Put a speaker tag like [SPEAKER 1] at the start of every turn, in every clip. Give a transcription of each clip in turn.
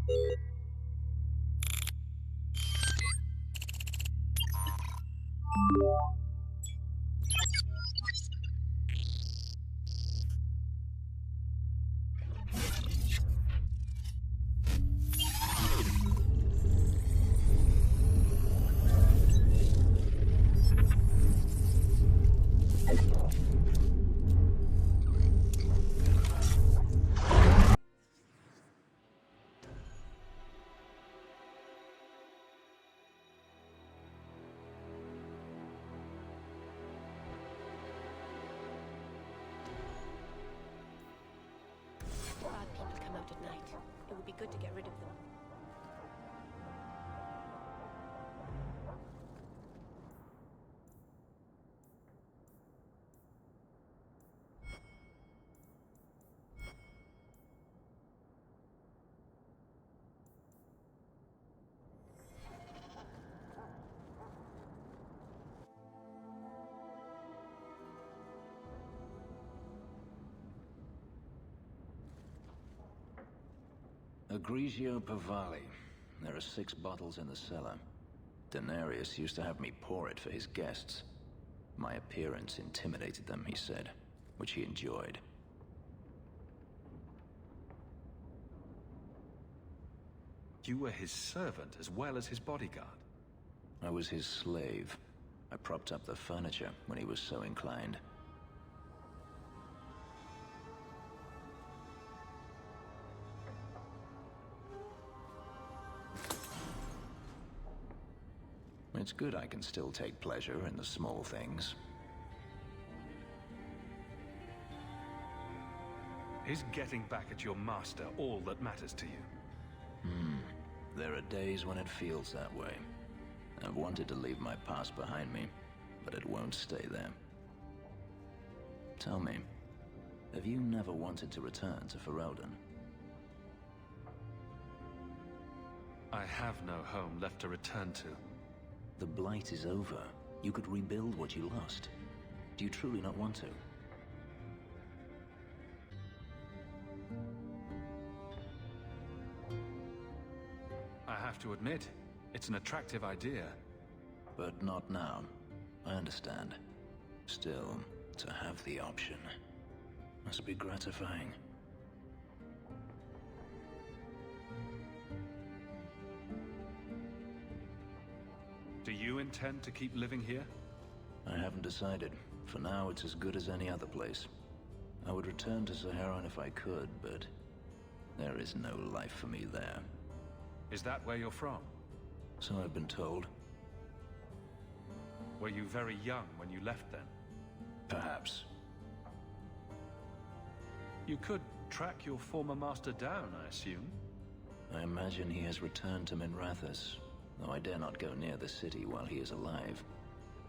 [SPEAKER 1] Bad people come out at night. It would be good to get rid of them.
[SPEAKER 2] Egregio Pavali. There are 6 bottles in the cellar. Denarius used to have me pour it for his guests. My appearance intimidated them, he said, which he enjoyed.
[SPEAKER 3] You were his servant as well as his bodyguard.
[SPEAKER 2] I was his slave. I propped up the furniture when he was so inclined. It's good I can still take pleasure in the small things.
[SPEAKER 3] Is getting back at your master all that matters to you?
[SPEAKER 2] There are days when it feels that way. I've wanted to leave my past behind me, but it won't stay there. Tell me, have you never wanted to return to Ferelden?
[SPEAKER 3] I have no home left to return to.
[SPEAKER 2] The Blight is over. You could rebuild what you lost. Do you truly not want to?
[SPEAKER 3] I have to admit, it's an attractive idea.
[SPEAKER 2] But not now. I understand. Still, to have the option must be gratifying.
[SPEAKER 3] Do you intend to keep living here?
[SPEAKER 2] I haven't decided. For now, it's as good as any other place. I would return to Saharan if I could, but there is no life for me there.
[SPEAKER 3] Is that where you're from?
[SPEAKER 2] So I've been told.
[SPEAKER 3] Were you very young when you left then?
[SPEAKER 2] Perhaps.
[SPEAKER 3] You could track your former master down, I assume?
[SPEAKER 2] I imagine he has returned to Minrathous, though I dare not go near the city while he is alive.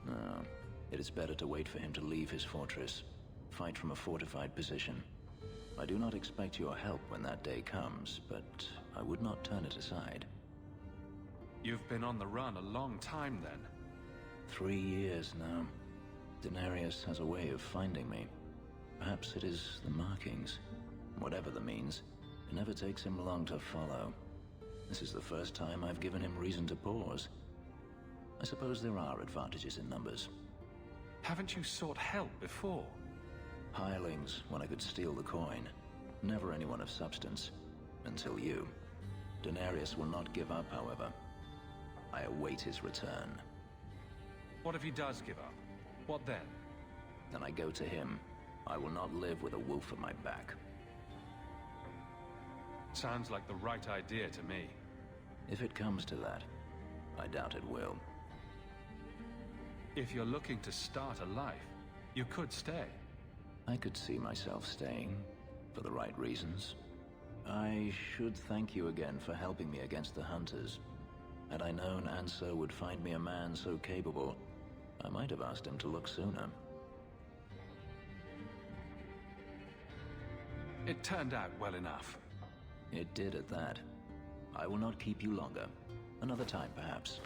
[SPEAKER 2] No, it is better to wait for him to leave his fortress, fight from a fortified position. I do not expect your help when that day comes, but I would not turn it aside.
[SPEAKER 3] You've been on the run a long time then.
[SPEAKER 2] 3 years now. Denarius has a way of finding me. Perhaps it is the markings. Whatever the means, it never takes him long to follow. This is the first time I've given him reason to pause. I suppose there are advantages in numbers.
[SPEAKER 3] Haven't you sought help before?
[SPEAKER 2] Hirelings, when I could steal the coin. Never anyone of substance. Until you. Denarius will not give up, however. I await his return.
[SPEAKER 3] What if he does give up? What then?
[SPEAKER 2] Then I go to him. I will not live with a wolf at my back.
[SPEAKER 3] Sounds like the right idea to me.
[SPEAKER 2] If it comes to that, I doubt it will.
[SPEAKER 3] If you're looking to start a life, you could stay.
[SPEAKER 2] I could see myself staying, for the right reasons. I should thank you again for helping me against the Hunters. Had I known Anso would find me a man so capable, I might have asked him to look sooner.
[SPEAKER 3] It turned out well enough.
[SPEAKER 2] It did at that. I will not keep you longer. Another time, perhaps.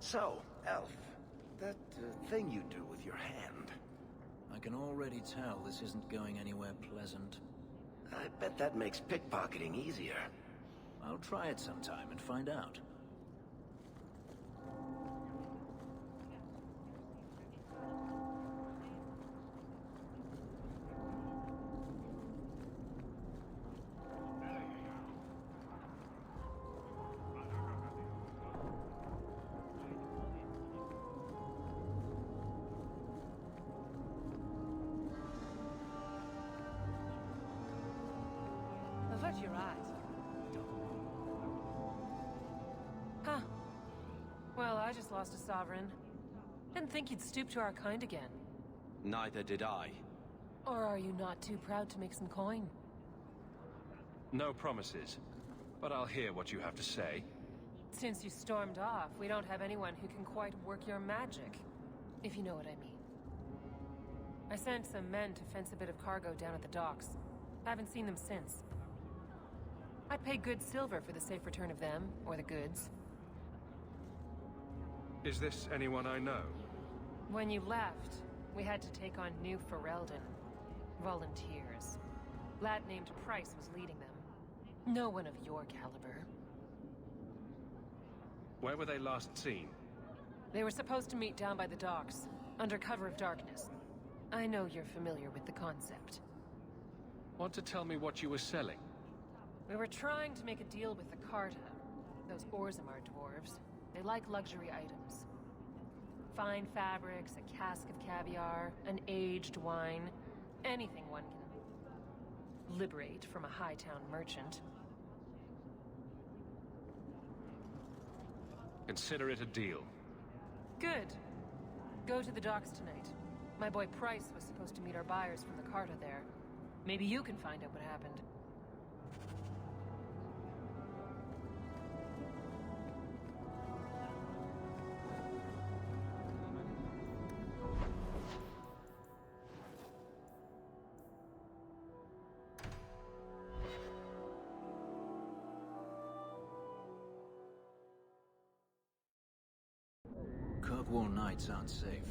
[SPEAKER 4] So, Elf, that thing you do with your hand,
[SPEAKER 2] I can already tell this isn't going anywhere pleasant.
[SPEAKER 4] I bet that makes pickpocketing easier.
[SPEAKER 2] I'll try it sometime and find out.
[SPEAKER 5] Avert your eyes. Huh. Well, I just lost a sovereign. Didn't think you'd stoop to our kind again.
[SPEAKER 6] Neither did I.
[SPEAKER 5] Or are you not too proud to make some coin?
[SPEAKER 3] No promises, but I'll hear what you have to say.
[SPEAKER 5] Since you stormed off, we don't have anyone who can quite work your magic. If you know what I mean. I sent some men to fence a bit of cargo down at the docks. Haven't seen them since. I'd pay good silver for the safe return of them, or the goods.
[SPEAKER 3] Is this anyone I know?
[SPEAKER 5] When you left, we had to take on New Ferelden. Volunteers. Lad named Price was leading them. No one of your caliber.
[SPEAKER 3] Where were they last seen?
[SPEAKER 5] They were supposed to meet down by the docks, under cover of darkness. I know you're familiar with the concept.
[SPEAKER 3] Want to tell me what you were selling?
[SPEAKER 5] We were trying to make a deal with the Carta. Those Orzammar dwarves. They like luxury items. Fine fabrics, a cask of caviar, an aged wine. Anything one can liberate from a high-town merchant.
[SPEAKER 3] Consider it a deal.
[SPEAKER 5] Good. Go to the docks tonight. My boy Price was supposed to meet our buyers from the Carta there. Maybe you can find out what happened.
[SPEAKER 2] Kirkwall nights aren't safe.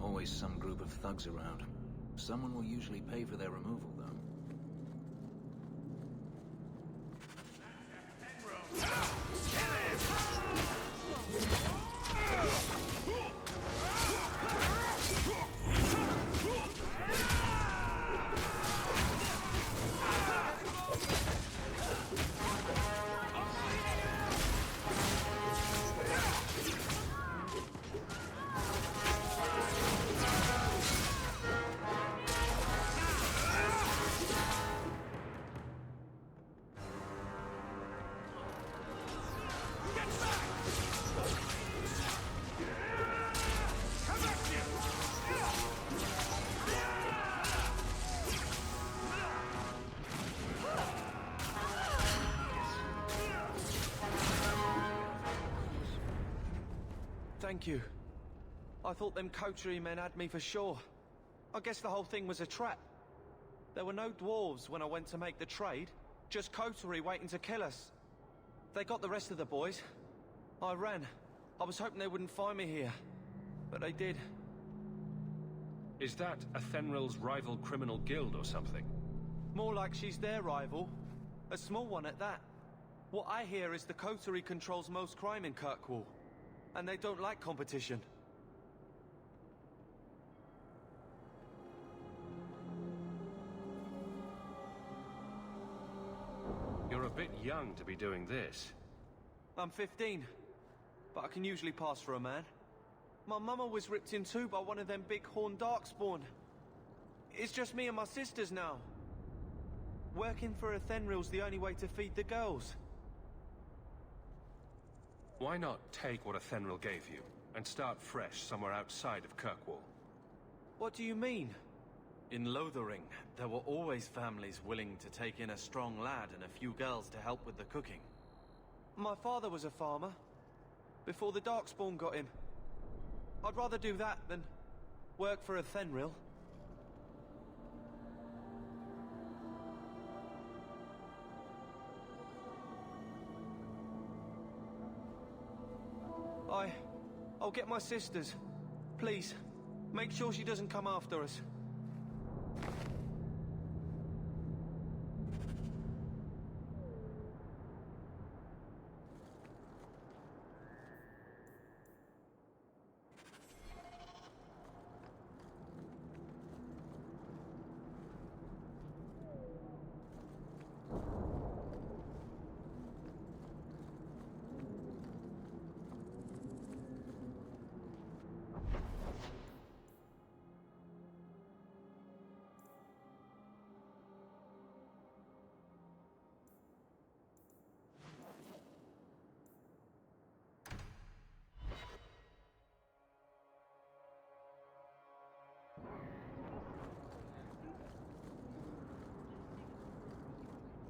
[SPEAKER 2] Always some group of thugs around. Someone will usually pay for their removal, though.
[SPEAKER 6] Thank you. I thought them coterie men had me for sure. I guess the whole thing was a trap. There were no dwarves when I went to make the trade. Just coterie waiting to kill us. They got the rest of the boys. I ran. I was hoping they wouldn't find me here. But they did.
[SPEAKER 3] Is that Athenril's rival criminal guild or something?
[SPEAKER 6] More like she's their rival. A small one at that. What I hear is the coterie controls most crime in Kirkwall. And they don't like competition.
[SPEAKER 3] You're a bit young to be doing this.
[SPEAKER 6] I'm 15, but I can usually pass for a man. My mama was ripped in two by one of them big horned darkspawn. It's just me and my sisters now. Working for Athenril's the only way to feed the girls.
[SPEAKER 3] Why not take what Athenril gave you, and start fresh somewhere outside of Kirkwall?
[SPEAKER 6] What do you mean? In Lothering, there were always families willing to take in a strong lad and a few girls to help with the cooking. My father was a farmer, before the Darkspawn got him. I'd rather do that than work for Athenril. I'll get my sisters. Please, make sure she doesn't come after us.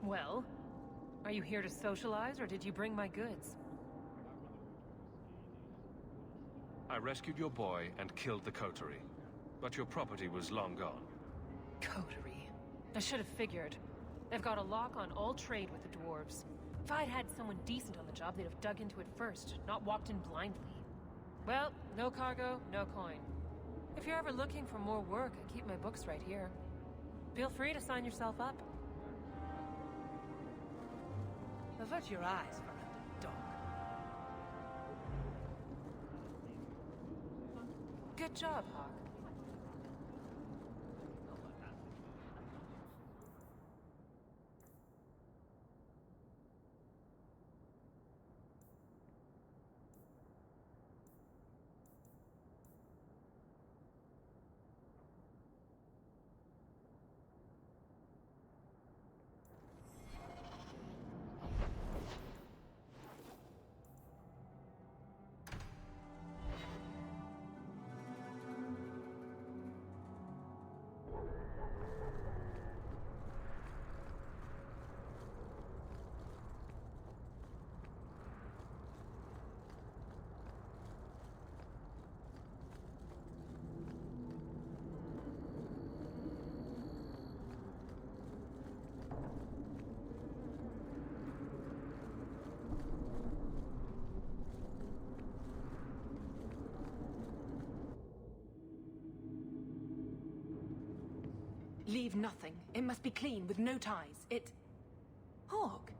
[SPEAKER 5] Well, are you here to socialize, or did you bring my goods?
[SPEAKER 3] I rescued your boy and killed the coterie, but your property was long gone.
[SPEAKER 5] Coterie. I should have figured. They've got a lock on all trade with the dwarves. If I'd had someone decent on the job, they'd have dug into it first, not walked in blindly. Well, no cargo, no coin. If you're ever looking for more work, I keep my books right here. Feel free to sign yourself up.
[SPEAKER 7] Avert your eyes from it, dog.
[SPEAKER 5] Good job, Hawk.
[SPEAKER 7] Leave nothing. It must be clean, with no ties. Hawk.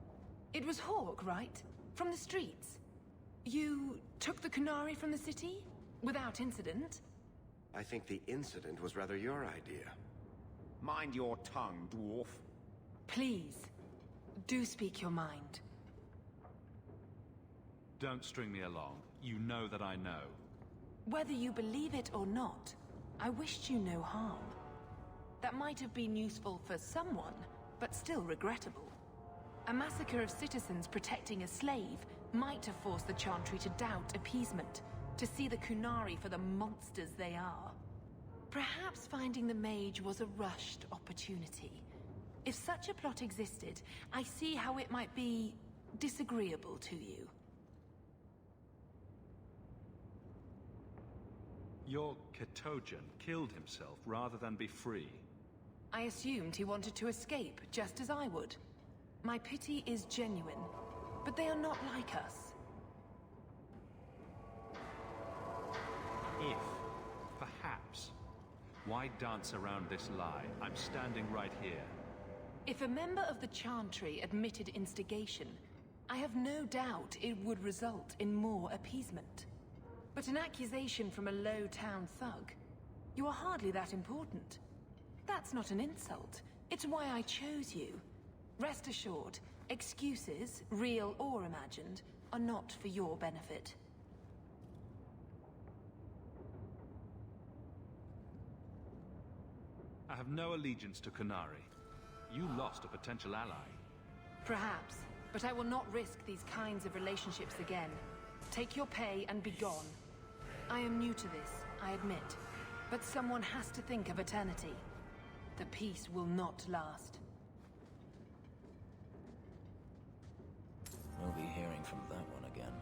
[SPEAKER 7] It was Hawk, right? From the streets. You took the Kunari from the city? Without incident?
[SPEAKER 4] I think the incident was rather your idea.
[SPEAKER 8] Mind your tongue, dwarf.
[SPEAKER 7] Please, do speak your mind.
[SPEAKER 9] Don't string me along. You know that I know.
[SPEAKER 7] Whether you believe it or not, I wished you no harm. That might have been useful for someone, but still regrettable. A massacre of citizens protecting a slave might have forced the Chantry to doubt appeasement, to see the Kunari for the monsters they are. Perhaps finding the mage was a rushed opportunity. If such a plot existed, I see how it might be disagreeable to you.
[SPEAKER 9] Your Ketojan killed himself rather than be free.
[SPEAKER 7] I assumed he wanted to escape, just as I would. My pity is genuine, but they are not like us.
[SPEAKER 9] If, perhaps. Why dance around this lie? I'm standing right here.
[SPEAKER 7] If a member of the Chantry admitted instigation, I have no doubt it would result in more appeasement. But an accusation from a low-town thug? You are hardly that important. That's not an insult. It's why I chose you. Rest assured, excuses, real or imagined, are not for your benefit.
[SPEAKER 9] I have no allegiance to Kunari. You lost a potential ally.
[SPEAKER 7] Perhaps, but I will not risk these kinds of relationships again. Take your pay and be gone. I am new to this, I admit, but someone has to think of eternity. The peace will not last.
[SPEAKER 2] We'll be hearing from that one again.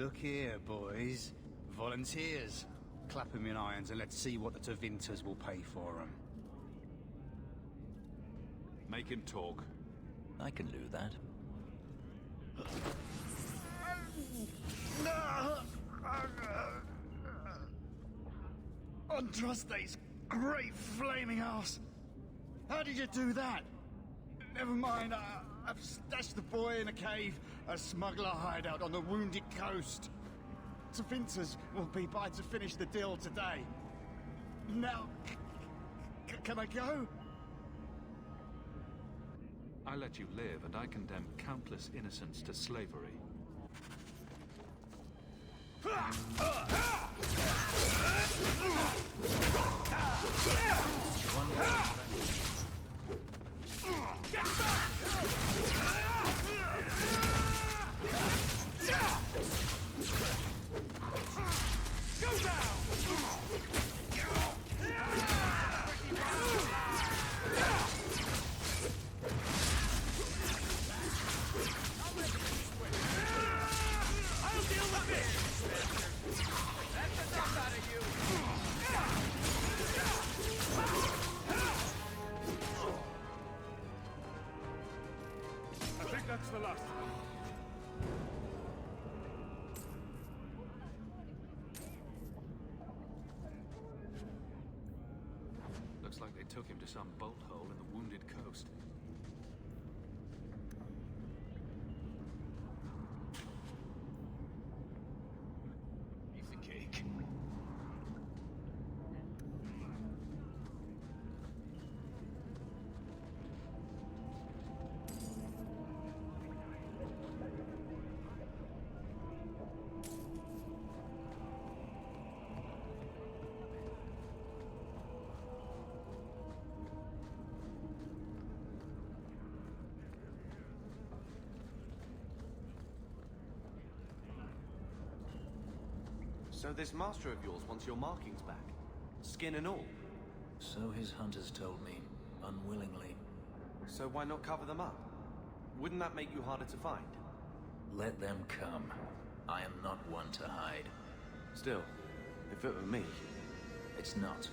[SPEAKER 10] Look here, boys. Volunteers. Clap 'em in irons and let's see what the Tevinters will pay for 'em.
[SPEAKER 9] Make him talk.
[SPEAKER 2] I can do that.
[SPEAKER 10] Andraste's great flaming ass! How did you do that? Never mind, I've stashed the boy in a cave, a smuggler hideout on the Wounded Coast. Tevinters will be by to finish the deal today. Now, can I go?
[SPEAKER 9] I let you live, and I condemn countless innocents to slavery.
[SPEAKER 3] I think that's the last.
[SPEAKER 9] Looks like they took him to some bolt hole in the Wounded Coast.
[SPEAKER 10] Piece of cake.
[SPEAKER 6] So this master of yours wants your markings back? Skin and all?
[SPEAKER 2] So his hunters told me, unwillingly.
[SPEAKER 6] So why not cover them up? Wouldn't that make you harder to find?
[SPEAKER 2] Let them come. I am not one to hide.
[SPEAKER 6] Still, if it were me...
[SPEAKER 2] It's not.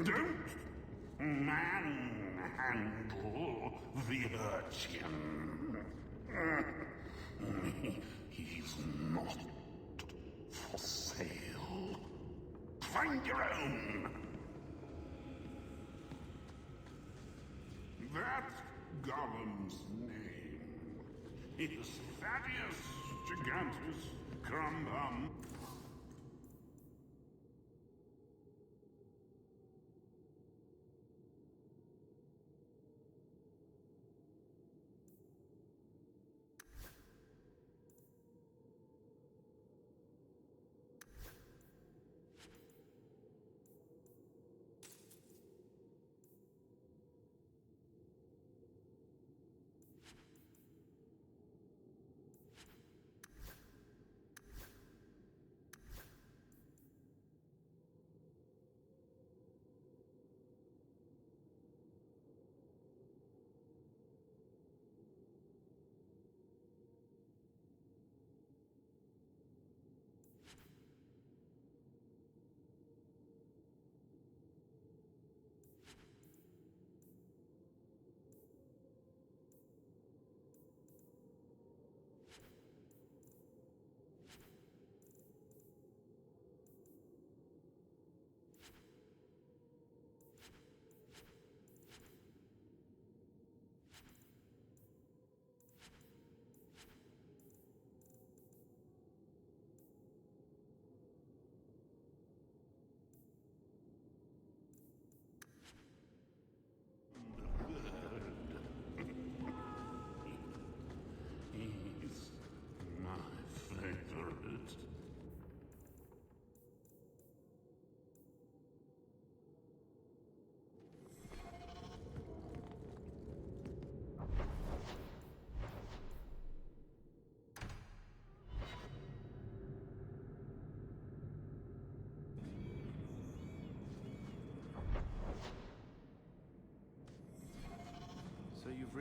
[SPEAKER 11] Don't manhandle the urchin. He's not for sale. Find your own. That Gollum's name is Thaddeus Gigantus Crumbum.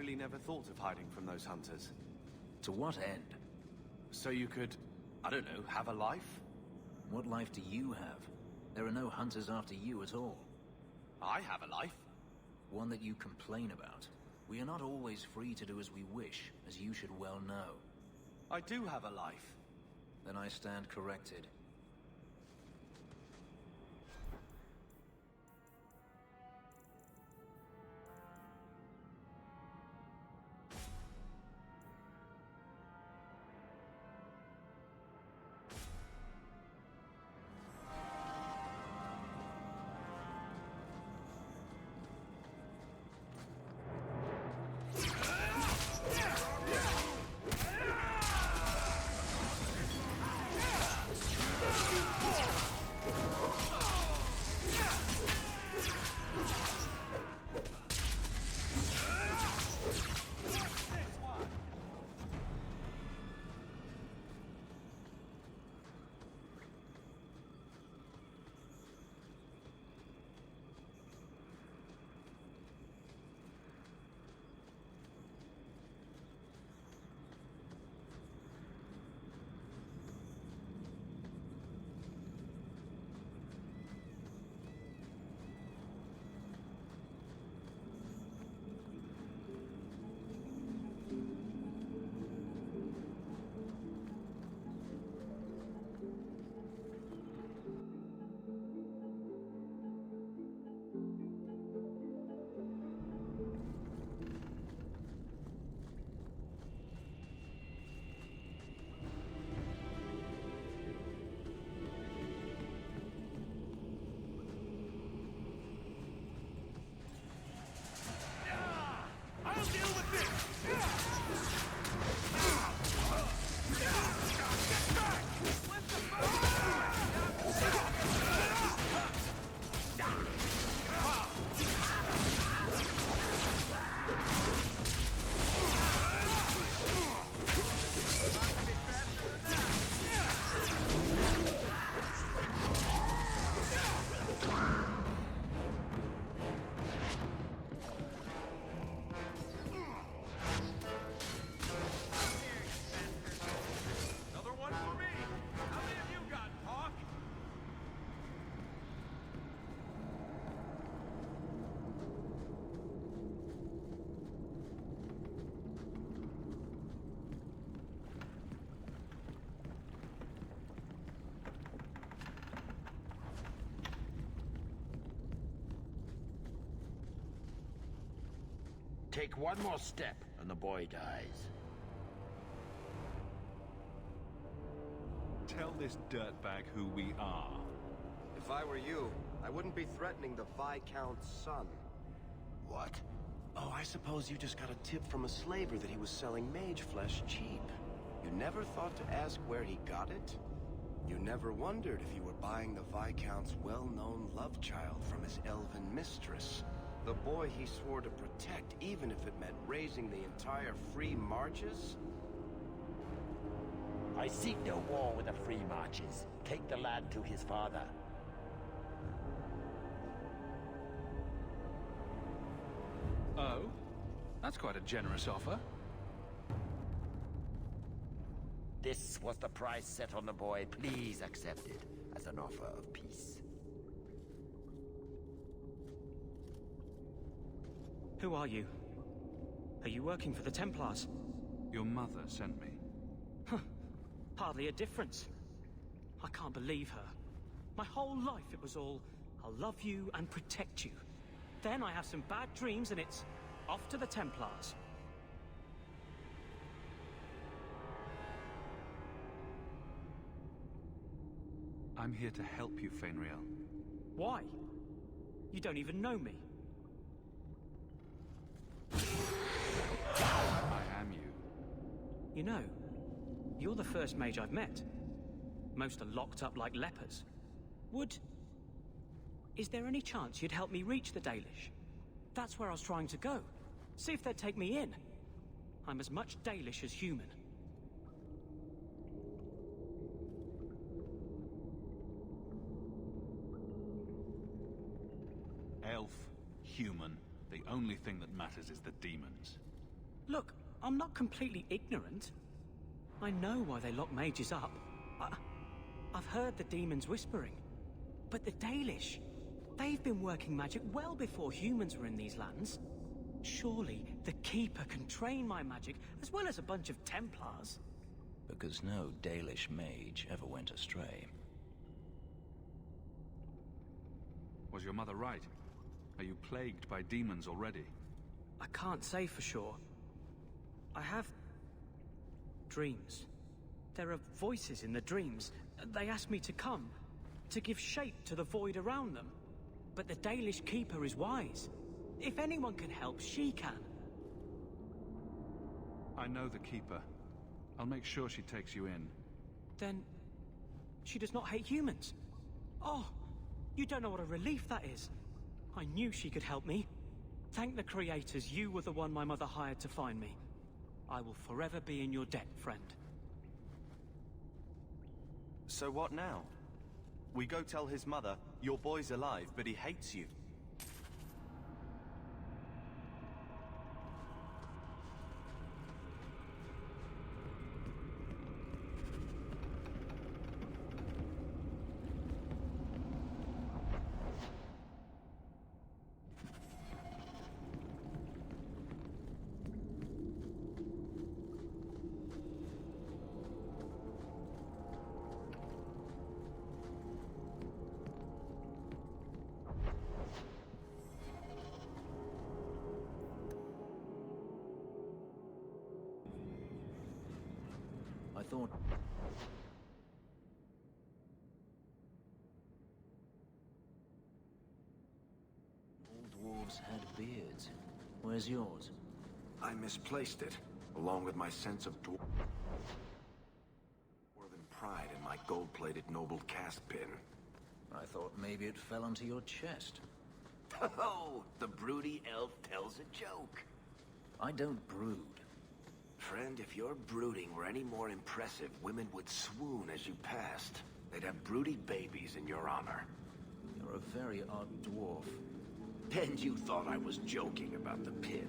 [SPEAKER 6] really never thought of hiding from those hunters.
[SPEAKER 2] To what end?
[SPEAKER 6] So you could, I don't know, have a life?
[SPEAKER 2] What life do you have? There are no hunters after you at all.
[SPEAKER 6] I have a life.
[SPEAKER 2] One that you complain about. We are not always free to do as we wish, as you should well know.
[SPEAKER 6] I do have a life.
[SPEAKER 2] Then I stand corrected.
[SPEAKER 12] Take one more step, and the boy dies.
[SPEAKER 9] Tell this dirtbag who we are.
[SPEAKER 13] If I were you, I wouldn't be threatening the Viscount's son.
[SPEAKER 4] What? Oh, I suppose you just got a tip from a slaver that he was selling mage flesh cheap. You never thought to ask where he got it? You never wondered if you were buying the Viscount's well-known love child from his elven mistress. The boy he swore to protect, even if it meant raising the entire Free Marches?
[SPEAKER 12] I seek no war with the Free Marches. Take the lad to his father.
[SPEAKER 9] Oh? That's quite a generous offer.
[SPEAKER 12] This was the price set on the boy. Please accept it as an offer of peace.
[SPEAKER 14] Who are you? Are you working for the Templars?
[SPEAKER 9] Your mother sent me.
[SPEAKER 14] Huh. Hardly a difference. I can't believe her. My whole life it was all, I'll love you and protect you. Then I have some bad dreams and it's off to the Templars.
[SPEAKER 9] I'm here to help you, Feynriel.
[SPEAKER 14] Why? You don't even know me.
[SPEAKER 9] I am you.
[SPEAKER 14] You know, you're the first mage I've met. Most are locked up like lepers. Is there any chance you'd help me reach the Dalish? That's where I was trying to go. See if they'd take me in. I'm as much Dalish as human.
[SPEAKER 9] Elf, human, the only thing that matters is the demons.
[SPEAKER 14] Look, I'm not completely ignorant. I know why they lock mages up. I've heard the demons whispering. But the Dalish, they've been working magic well before humans were in these lands. Surely the Keeper can train my magic, as well as a bunch of Templars.
[SPEAKER 2] Because no Dalish mage ever went astray.
[SPEAKER 9] Was your mother right? Are you plagued by demons already?
[SPEAKER 14] I can't say for sure. I have dreams. There are voices in the dreams. They ask me to come, to give shape to the void around them. But the Dalish Keeper is wise. If anyone can help, she can.
[SPEAKER 9] I know the Keeper. I'll make sure she takes you in.
[SPEAKER 14] Then she does not hate humans. Oh, you don't know what a relief that is. I knew she could help me. Thank the creators, you were the one my mother hired to find me. I will forever be in your debt, friend.
[SPEAKER 6] So what now? We go tell his mother, your boy's alive, but he hates you.
[SPEAKER 2] I thought... all dwarves had beards. Where's yours?
[SPEAKER 4] I misplaced it, along with my sense of dwarf. More than pride in my gold-plated noble cast pin.
[SPEAKER 2] I thought maybe it fell onto your chest.
[SPEAKER 4] Oh, the broody elf tells a joke.
[SPEAKER 2] I don't brood.
[SPEAKER 4] Friend, if your brooding were any more impressive, women would swoon as you passed. They'd have broody babies in your honor.
[SPEAKER 2] You're a very odd dwarf.
[SPEAKER 4] And you thought I was joking about the pin.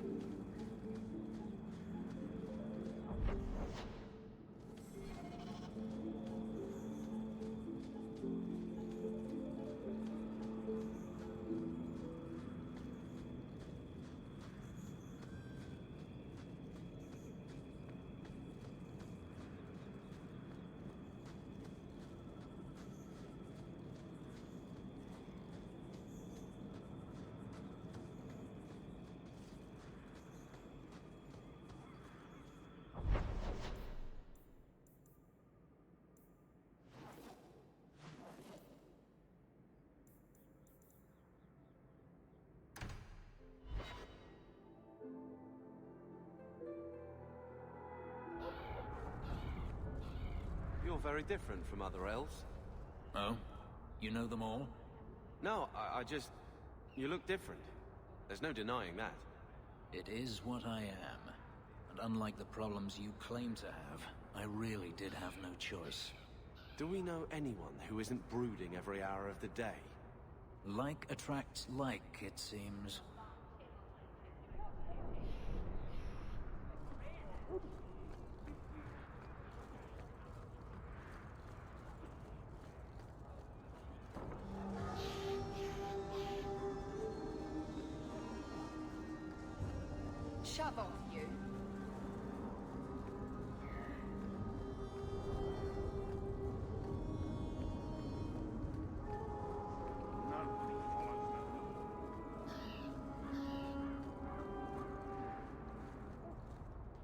[SPEAKER 6] You're very different from other elves.
[SPEAKER 2] Oh? You know them all?
[SPEAKER 6] No, I just... You look different. There's no denying that.
[SPEAKER 2] It is what I am. And unlike the problems you claim to have, I really did have no choice.
[SPEAKER 6] Do we know anyone who isn't brooding every hour of the day?
[SPEAKER 2] Like attracts like, it seems.
[SPEAKER 15] Shove off, you.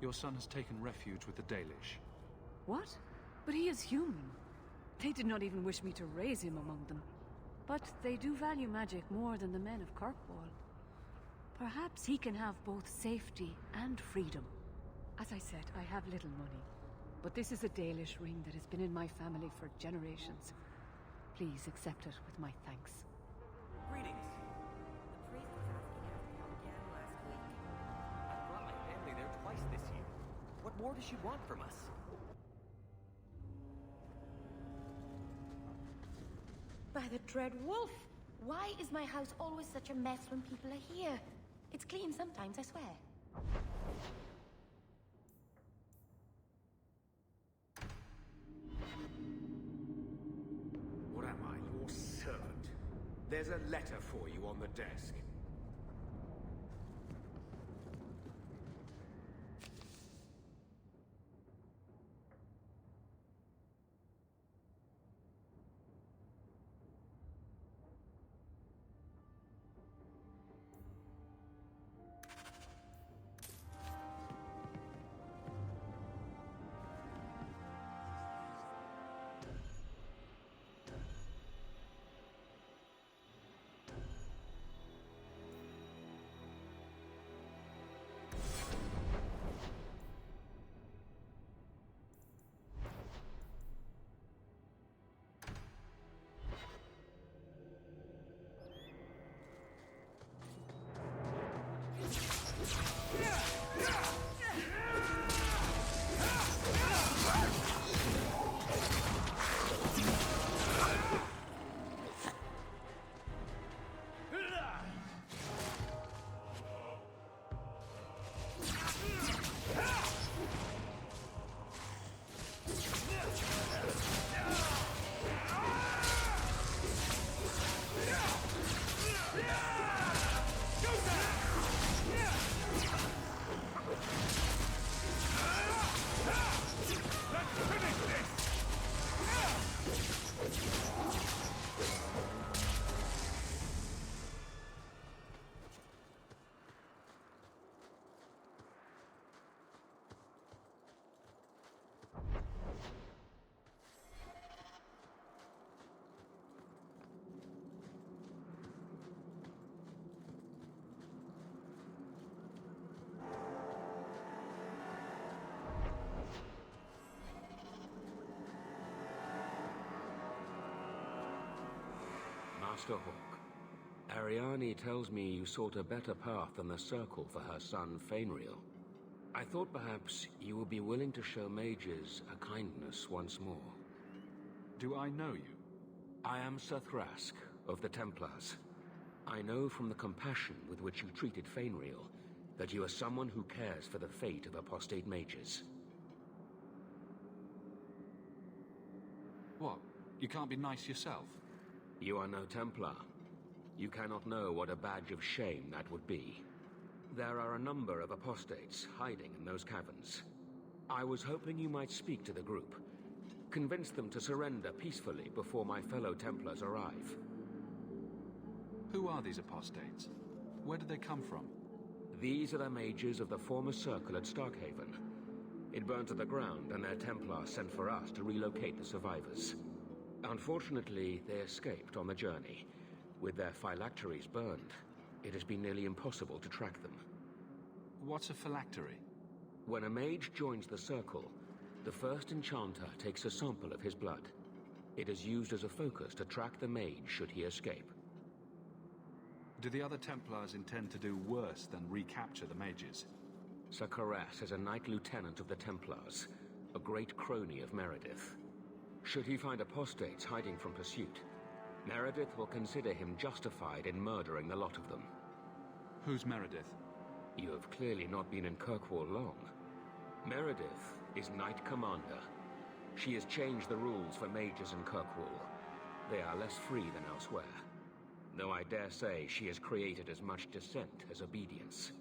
[SPEAKER 9] Your son has taken refuge with the Dalish.
[SPEAKER 16] What? But he is human. They did not even wish me to raise him among them. But they do value magic more than the men of Kirkwall. Perhaps he can have both safety and freedom. As I said, I have little money. But this is a Dalish ring that has been in my family for generations. Please accept it with my thanks.
[SPEAKER 17] Greetings. The priest was asking us to come again last week. I brought my family there twice this year. What more does she want from us?
[SPEAKER 1] By the Dread Wolf! Why is my house always such a mess when people are here? It's clean sometimes, I swear.
[SPEAKER 18] There's a letter for you on the desk.
[SPEAKER 19] Master Hawk, Ariane tells me you sought a better path than the Circle for her son, Fainriel. I thought perhaps you would be willing to show mages a kindness once more.
[SPEAKER 9] Do I know you?
[SPEAKER 19] I am Sir Thrask, of the Templars. I know from the compassion with which you treated Fainriel that you are someone who cares for the fate of apostate mages.
[SPEAKER 9] What? You can't be nice yourself?
[SPEAKER 19] You are no Templar. You cannot know what a badge of shame that would be. There are a number of apostates hiding in those caverns. I was hoping you might speak to the group. Convince them to surrender peacefully before my fellow Templars arrive.
[SPEAKER 9] Who are these apostates? Where did they come from?
[SPEAKER 19] These are the mages of the former Circle at Starkhaven. It burned to the ground, and their Templars sent for us to relocate the survivors. Unfortunately, they escaped on the journey. With their phylacteries burned, it has been nearly impossible to track them.
[SPEAKER 9] What's a phylactery?
[SPEAKER 19] When a mage joins the Circle, the first enchanter takes a sample of his blood. It is used as a focus to track the mage should he escape.
[SPEAKER 9] Do the other Templars intend to do worse than recapture the mages?
[SPEAKER 19] Sir Karas is a Knight Lieutenant of the Templars, a great crony of Meredith. Should he find apostates hiding from pursuit, Meredith will consider him justified in murdering the lot of them.
[SPEAKER 9] Who's Meredith?
[SPEAKER 19] You have clearly not been in Kirkwall long. Meredith is Knight Commander. She has changed the rules for mages in Kirkwall. They are less free than elsewhere. Though I dare say she has created as much dissent as obedience.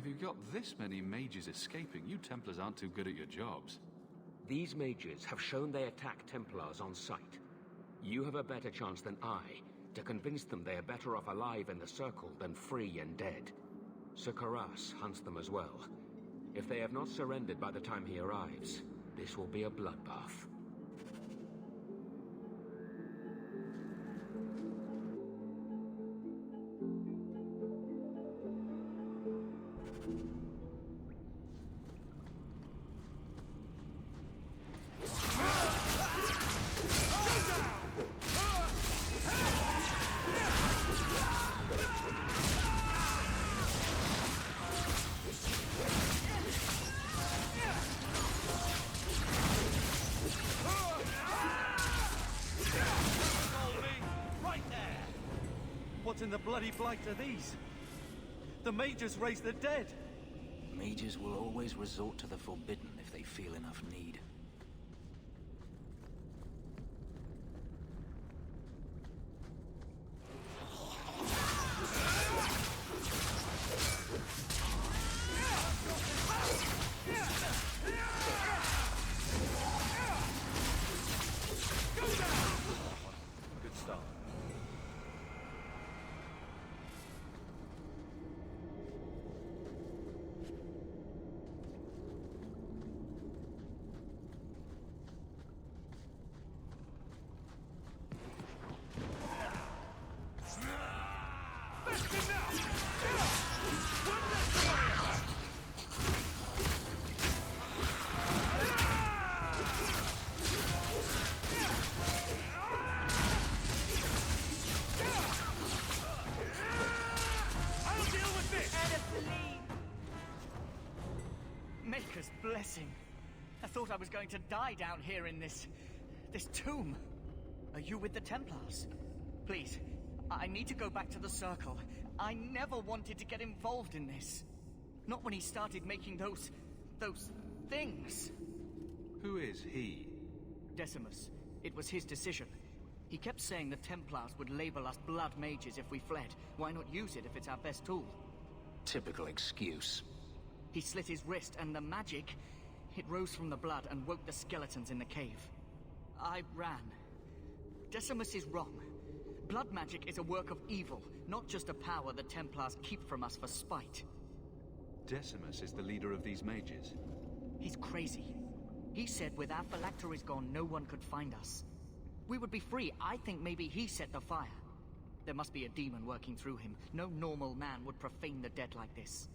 [SPEAKER 9] If you've got this many mages escaping, you Templars aren't too good at your jobs.
[SPEAKER 19] These mages have shown they attack Templars on sight. You have a better chance than I to convince them they are better off alive in the Circle than free and dead. Sir Karas hunts them as well. If they have not surrendered by the time he arrives, this will be a bloodbath.
[SPEAKER 6] What in the bloody blight are these? The mages raise the dead!
[SPEAKER 2] Mages will always resort to the forbidden if they feel enough need.
[SPEAKER 20] missing. I thought I was going to die down here in this tomb. Are you with the Templars? Please, I need to go back to the Circle. I never wanted to get involved in this. Not when he started making those things.
[SPEAKER 9] Who is he?
[SPEAKER 20] Decimus. It was his decision. He kept saying the Templars would label us blood mages if we fled. Why not use it if it's our best tool?
[SPEAKER 2] Typical excuse.
[SPEAKER 20] He slit his wrist, and the magic, it rose from the blood and woke the skeletons in the cave. I ran. Decimus is wrong. Blood magic is a work of evil, not just a power the Templars keep from us for spite.
[SPEAKER 9] Decimus is the leader of these mages.
[SPEAKER 20] He's crazy. He said with our phylacteries gone, no one could find us. We would be free. I think maybe he set the fire. There must be a demon working through him. No normal man would profane the dead like this.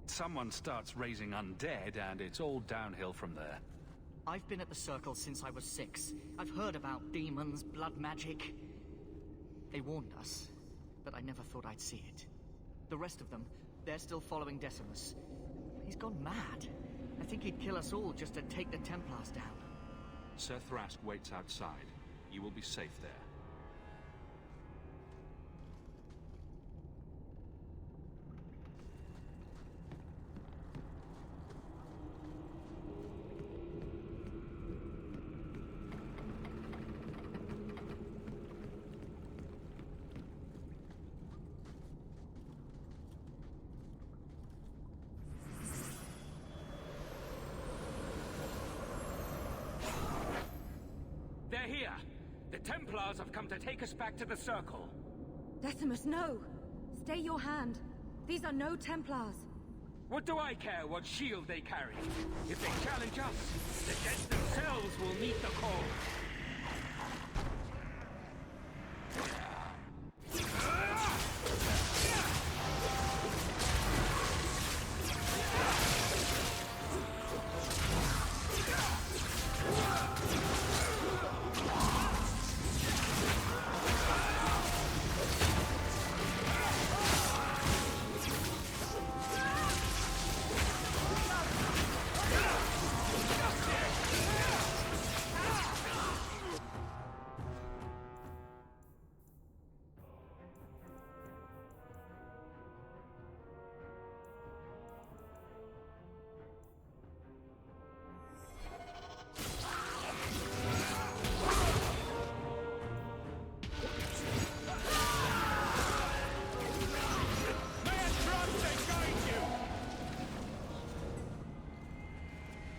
[SPEAKER 9] Someone starts raising undead, and it's all downhill from there.
[SPEAKER 20] I've been at the Circle since I was 6. I've heard about demons, blood magic. They warned us, but I never thought I'd see it. The rest of them, they're still following Decimus. He's gone mad. I think he'd kill us all just to take the Templars down.
[SPEAKER 9] Sir Thrask waits outside. You will be safe there.
[SPEAKER 19] They're here! The Templars have come to take us back to the Circle.
[SPEAKER 16] Decimus, no! Stay your hand. These are no Templars.
[SPEAKER 19] What do I care what shield they carry? If they challenge us, the dead themselves will meet the call.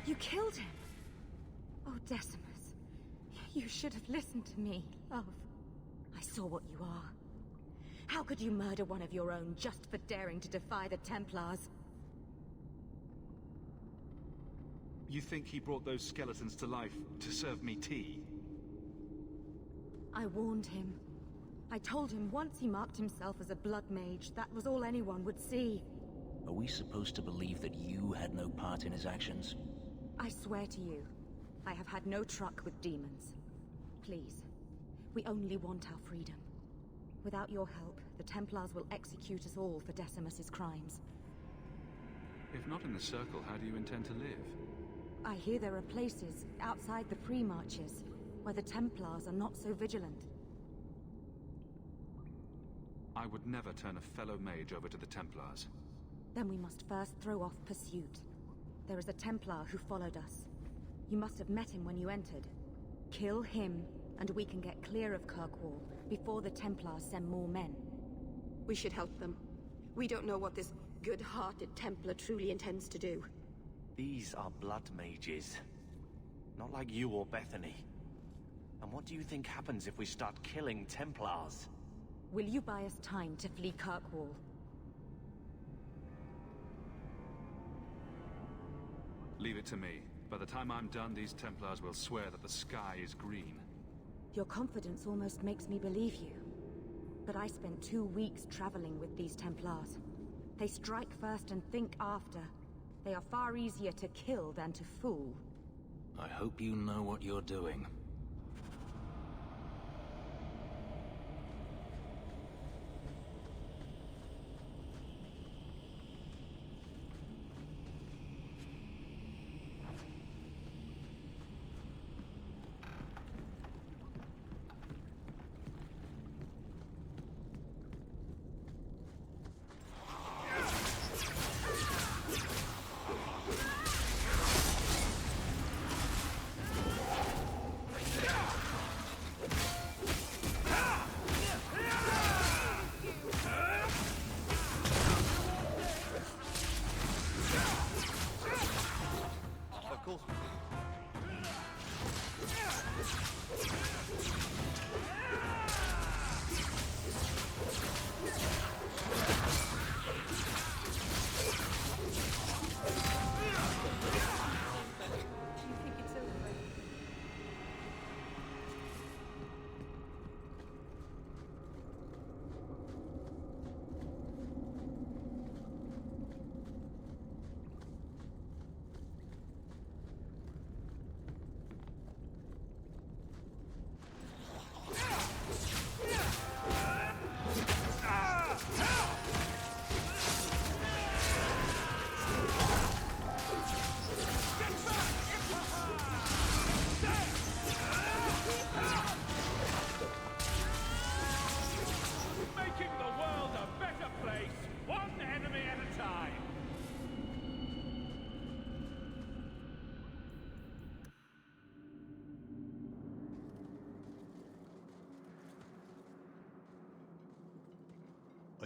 [SPEAKER 16] You killed him! Oh, Decimus. You should have listened to me, love. I saw what you are. How could you murder one of your own just for daring to defy the Templars?
[SPEAKER 9] You think he brought those skeletons to life to serve me tea?
[SPEAKER 16] I warned him. I told him once he marked himself as a blood mage, that was all anyone would see.
[SPEAKER 2] Are we supposed to believe that you had no part in his actions?
[SPEAKER 16] I swear to you, I have had no truck with demons. Please, we only want our freedom. Without your help, the Templars will execute us all for Decimus's crimes.
[SPEAKER 9] If not in the Circle, how do you intend to live?
[SPEAKER 16] I hear there are places outside the Free Marches where the Templars are not so vigilant.
[SPEAKER 9] I would never turn a fellow mage over to the Templars.
[SPEAKER 16] Then we must first throw off pursuit. There is a Templar who followed us. You must have met him when you entered. Kill him, and we can get clear of Kirkwall before the Templars send more men.
[SPEAKER 1] We should help them. We don't know what this good-hearted Templar truly intends to do.
[SPEAKER 6] These are blood mages. Not like you or Bethany. And what do you think happens if we start killing Templars?
[SPEAKER 16] Will you buy us time to flee Kirkwall?
[SPEAKER 9] Leave it to me. By the time I'm done, these Templars will swear that the sky is green.
[SPEAKER 16] Your confidence almost makes me believe you. But I spent 2 weeks traveling with these Templars. They strike first and think after. They are far easier to kill than to fool.
[SPEAKER 2] I hope you know what you're doing.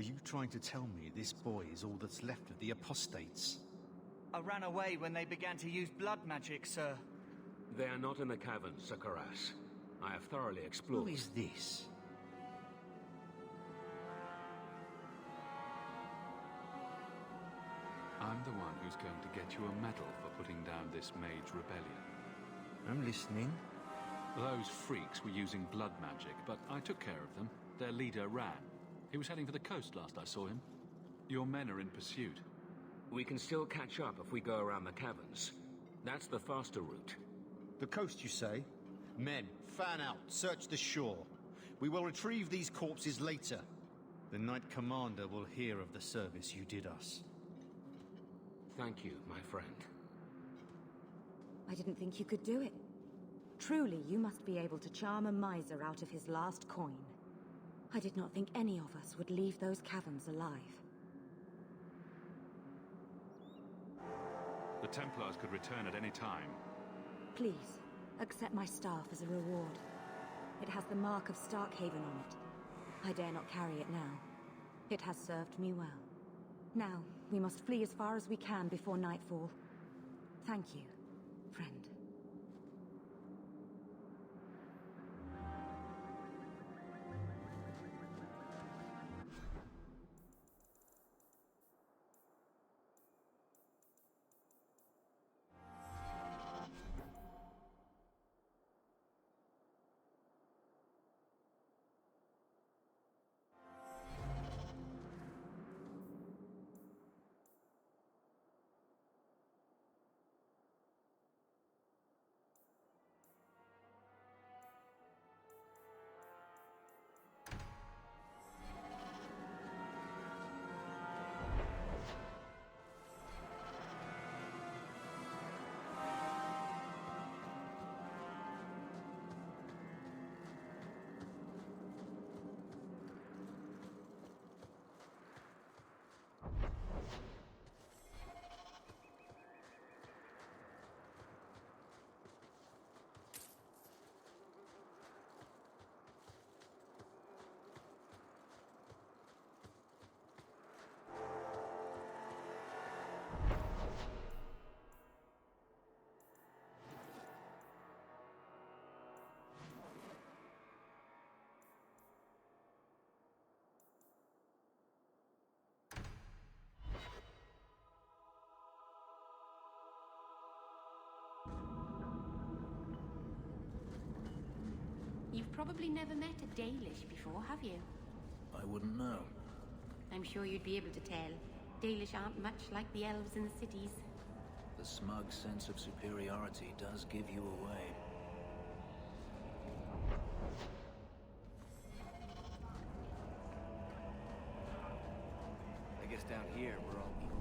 [SPEAKER 10] Are you trying to tell me this boy is all that's left of the apostates?
[SPEAKER 20] I ran away when they began to use blood magic, sir.
[SPEAKER 19] They are not in the caverns, Sakaras. I have thoroughly explored.
[SPEAKER 10] Who is this?
[SPEAKER 9] I'm the one who's going to get you a medal for putting down this mage rebellion.
[SPEAKER 10] I'm listening.
[SPEAKER 9] Those freaks were using blood magic, but I took care of them. Their leader ran. He was heading for the coast last I saw him. Your men are in pursuit.
[SPEAKER 19] We can still catch up if we go around the caverns. That's the faster route.
[SPEAKER 10] The coast, you say? Men, fan out. Search the shore. We will retrieve these corpses later. The Knight Commander will hear of the service you did us.
[SPEAKER 19] Thank you, my friend.
[SPEAKER 21] I didn't think you could do it. Truly, you must be able to charm a miser out of his last coin. I did not think any of us would leave those caverns alive.
[SPEAKER 9] The Templars could return at any time.
[SPEAKER 21] Please, accept my staff as a reward. It has the mark of Starkhaven on it. I dare not carry it now. It has served me well. Now, we must flee as far as we can before nightfall. Thank you, friend.
[SPEAKER 22] You've probably never met a Dalish before, have you?
[SPEAKER 2] I wouldn't know.
[SPEAKER 22] I'm sure you'd be able to tell. Dalish aren't much like the elves in the cities.
[SPEAKER 2] The smug sense of superiority does give you away.
[SPEAKER 13] I guess down here, we're all equal.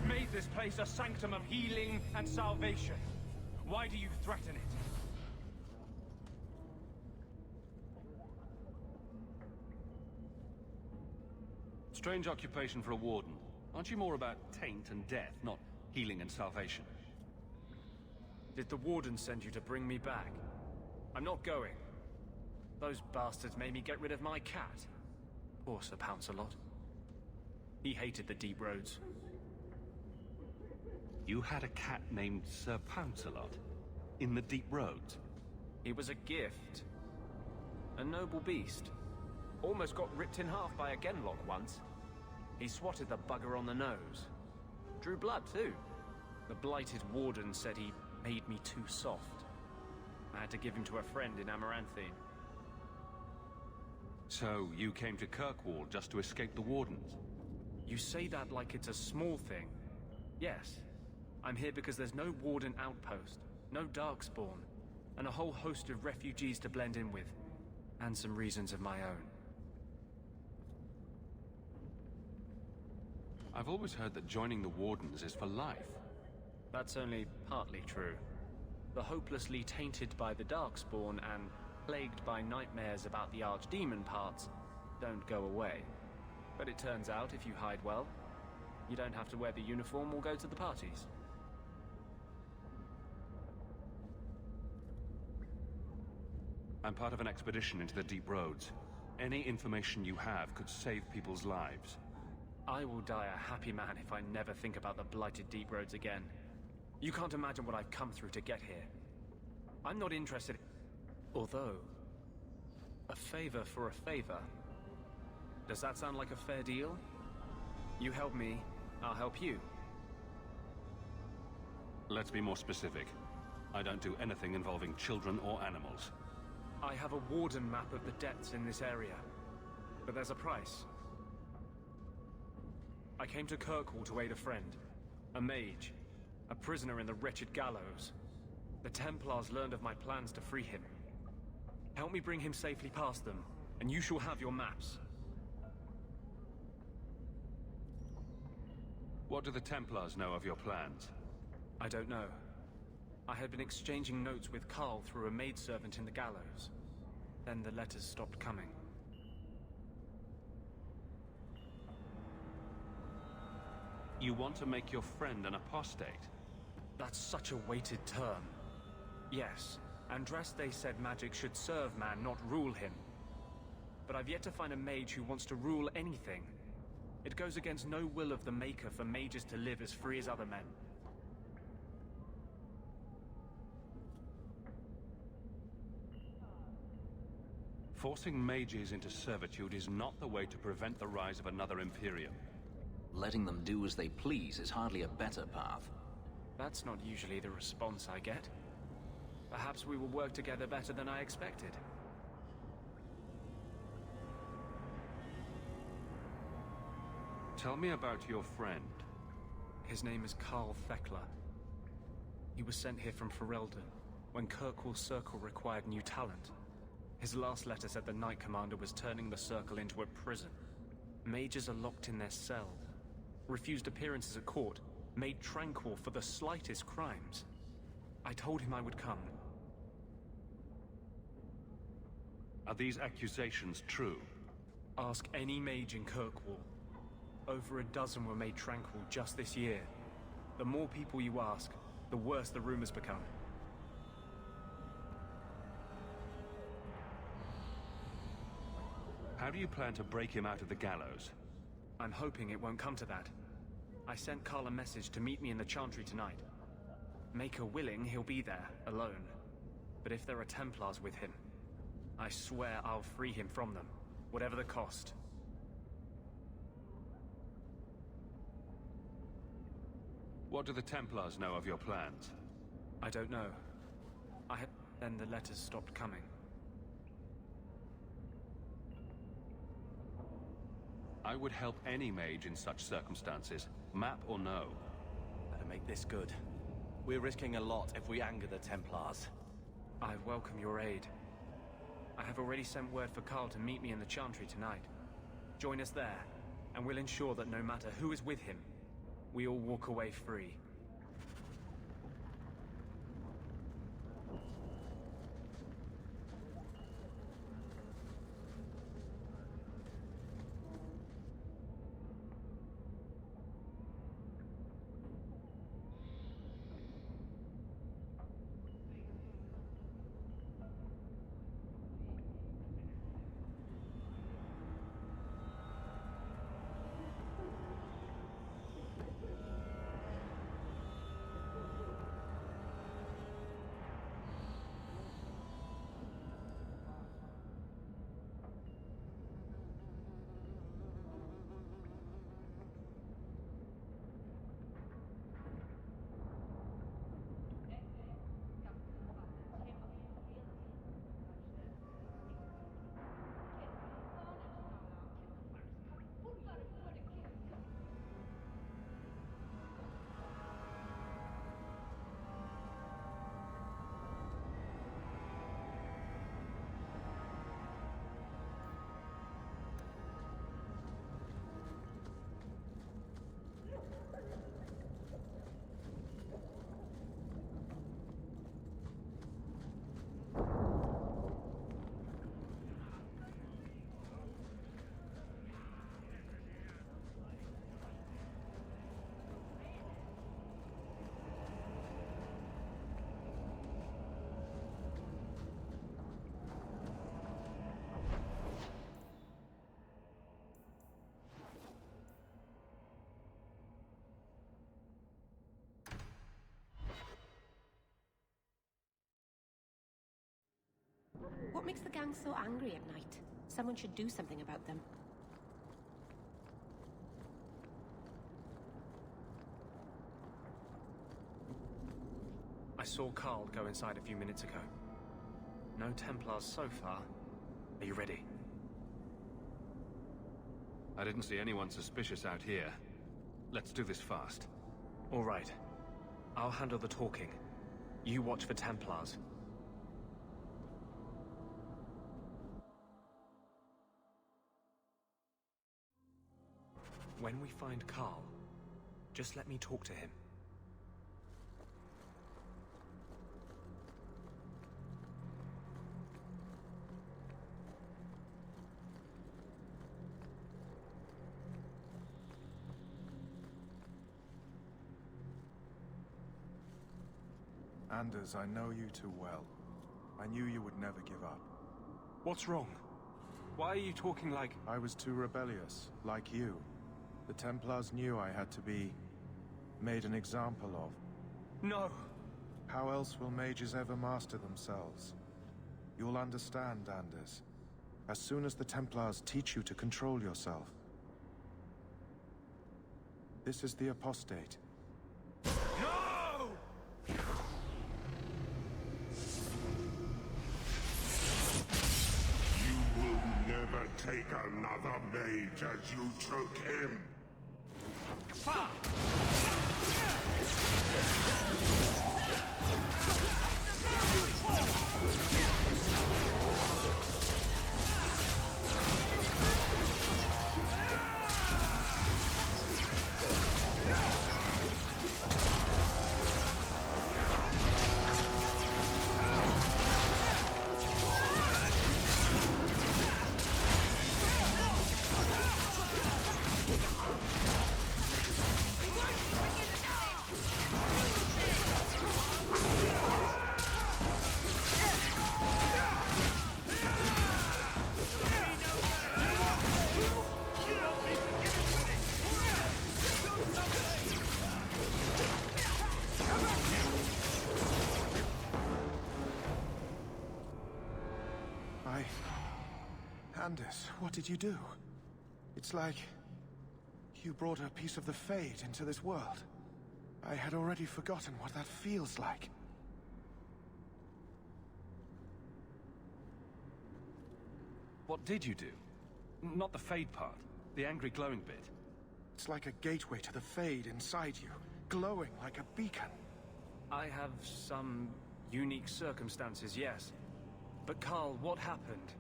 [SPEAKER 6] Made this place a sanctum of healing and salvation. Why do you threaten it?
[SPEAKER 3] Strange occupation for a warden. Aren't you more about taint and death, not healing and salvation?
[SPEAKER 6] Did the warden send you to bring me back? I'm not going. Those bastards made me get rid of my cat. Poor Sir Pouncelot. He hated the deep roads.
[SPEAKER 3] You had a cat named Sir Pouncelot? In the deep roads?
[SPEAKER 6] It was a gift. A noble beast. Almost got ripped in half by a Genlock once. He swatted the bugger on the nose. Drew blood, too. The blighted warden said he made me too soft. I had to give him to a friend in Amaranthine.
[SPEAKER 3] So, you came to Kirkwall just to escape the wardens?
[SPEAKER 6] You say that like it's a small thing.
[SPEAKER 14] Yes. I'm here because there's no Warden outpost, no Darkspawn, and a whole host of refugees to blend in with. And some reasons of my own.
[SPEAKER 3] I've always heard that joining the Wardens is for life.
[SPEAKER 14] That's only partly true. The hopelessly tainted by the Darkspawn and plagued by nightmares about the Archdemon parts don't go away. But it turns out if you hide well, you don't have to wear the uniform or go to the parties.
[SPEAKER 3] I'm part of an expedition into the Deep Roads. Any information you have could save people's lives.
[SPEAKER 14] I will die a happy man if I never think about the blighted Deep Roads again. You can't imagine what I've come through to get here. I'm not interested... Although... a favor for a favor. Does that sound like a fair deal? You help me, I'll help you.
[SPEAKER 3] Let's be more specific. I don't do anything involving children or animals.
[SPEAKER 14] I have a Warden map of the depths in this area. But there's a price. I came to Kirkwall to aid a friend. A mage. A prisoner in the wretched gallows. The Templars learned of my plans to free him. Help me bring him safely past them, and you shall have your maps.
[SPEAKER 3] What do the Templars know of your plans?
[SPEAKER 14] I don't know. I had been exchanging notes with Carl through a maidservant in the gallows. Then the letters stopped coming.
[SPEAKER 3] You want to make your friend an apostate?
[SPEAKER 14] That's such a weighted term. Yes, Andraste said magic should serve man, not rule him. But I've yet to find a mage who wants to rule anything. It goes against no will of the Maker for mages to live as free as other men.
[SPEAKER 3] Forcing mages into servitude is not the way to prevent the rise of another Imperium.
[SPEAKER 2] Letting them do as they please is hardly a better path.
[SPEAKER 14] That's not usually the response I get. Perhaps we will work together better than I expected.
[SPEAKER 3] Tell me about your friend.
[SPEAKER 14] His name is Carl Thekla. He was sent here from Ferelden when Kirkwall Circle required new talent. His last letter said the Knight Commander was turning the Circle into a prison. Mages are locked in their cell, refused appearances at court, made tranquil for the slightest crimes. I told him I would come.
[SPEAKER 3] Are these accusations true?
[SPEAKER 14] Ask any mage in Kirkwall. Over a dozen were made tranquil just this year. The more people you ask, the worse the rumors become.
[SPEAKER 3] How do you plan to break him out of the gallows?
[SPEAKER 14] I'm hoping it won't come to that. I sent Carl a message to meet me in the Chantry tonight. Maker willing, he'll be there, alone. But if there are Templars with him, I swear I'll free him from them, whatever the cost.
[SPEAKER 3] What do the Templars know of your plans?
[SPEAKER 14] I don't know. Then the letters stopped coming.
[SPEAKER 3] I would help any mage in such circumstances, map or no.
[SPEAKER 6] Better make this good. We're risking a lot if we anger the Templars.
[SPEAKER 14] I welcome your aid. I have already sent word for Carl to meet me in the Chantry tonight. Join us there, and we'll ensure that no matter who is with him, we all walk away free.
[SPEAKER 22] What makes the gang so angry at night? Someone should do something about them.
[SPEAKER 5] I saw Carl go inside a few minutes ago. No Templars so far. Are you ready?
[SPEAKER 3] I didn't see anyone suspicious out here. Let's do this fast.
[SPEAKER 5] All right. I'll handle the talking. You watch for Templars. When we find Carl, just let me talk to him.
[SPEAKER 8] Anders, I know you too well. I knew you would never give up.
[SPEAKER 5] What's wrong? Why are you talking like...
[SPEAKER 8] I was too rebellious, like you. The Templars knew I had to be... made an example of.
[SPEAKER 5] No!
[SPEAKER 8] How else will mages ever master themselves? You'll understand, Anders. As soon as the Templars teach you to control yourself. This is the Apostate.
[SPEAKER 5] No!
[SPEAKER 11] You will never take another mage as you took him.
[SPEAKER 8] Anders, what did you do? It's like... you brought a piece of the Fade into this world. I had already forgotten what that feels like.
[SPEAKER 3] What did you do? Not the Fade part. The angry glowing bit.
[SPEAKER 8] It's like a gateway to the Fade inside you, glowing like a beacon.
[SPEAKER 5] I have some unique circumstances, yes. But Carl, what happened?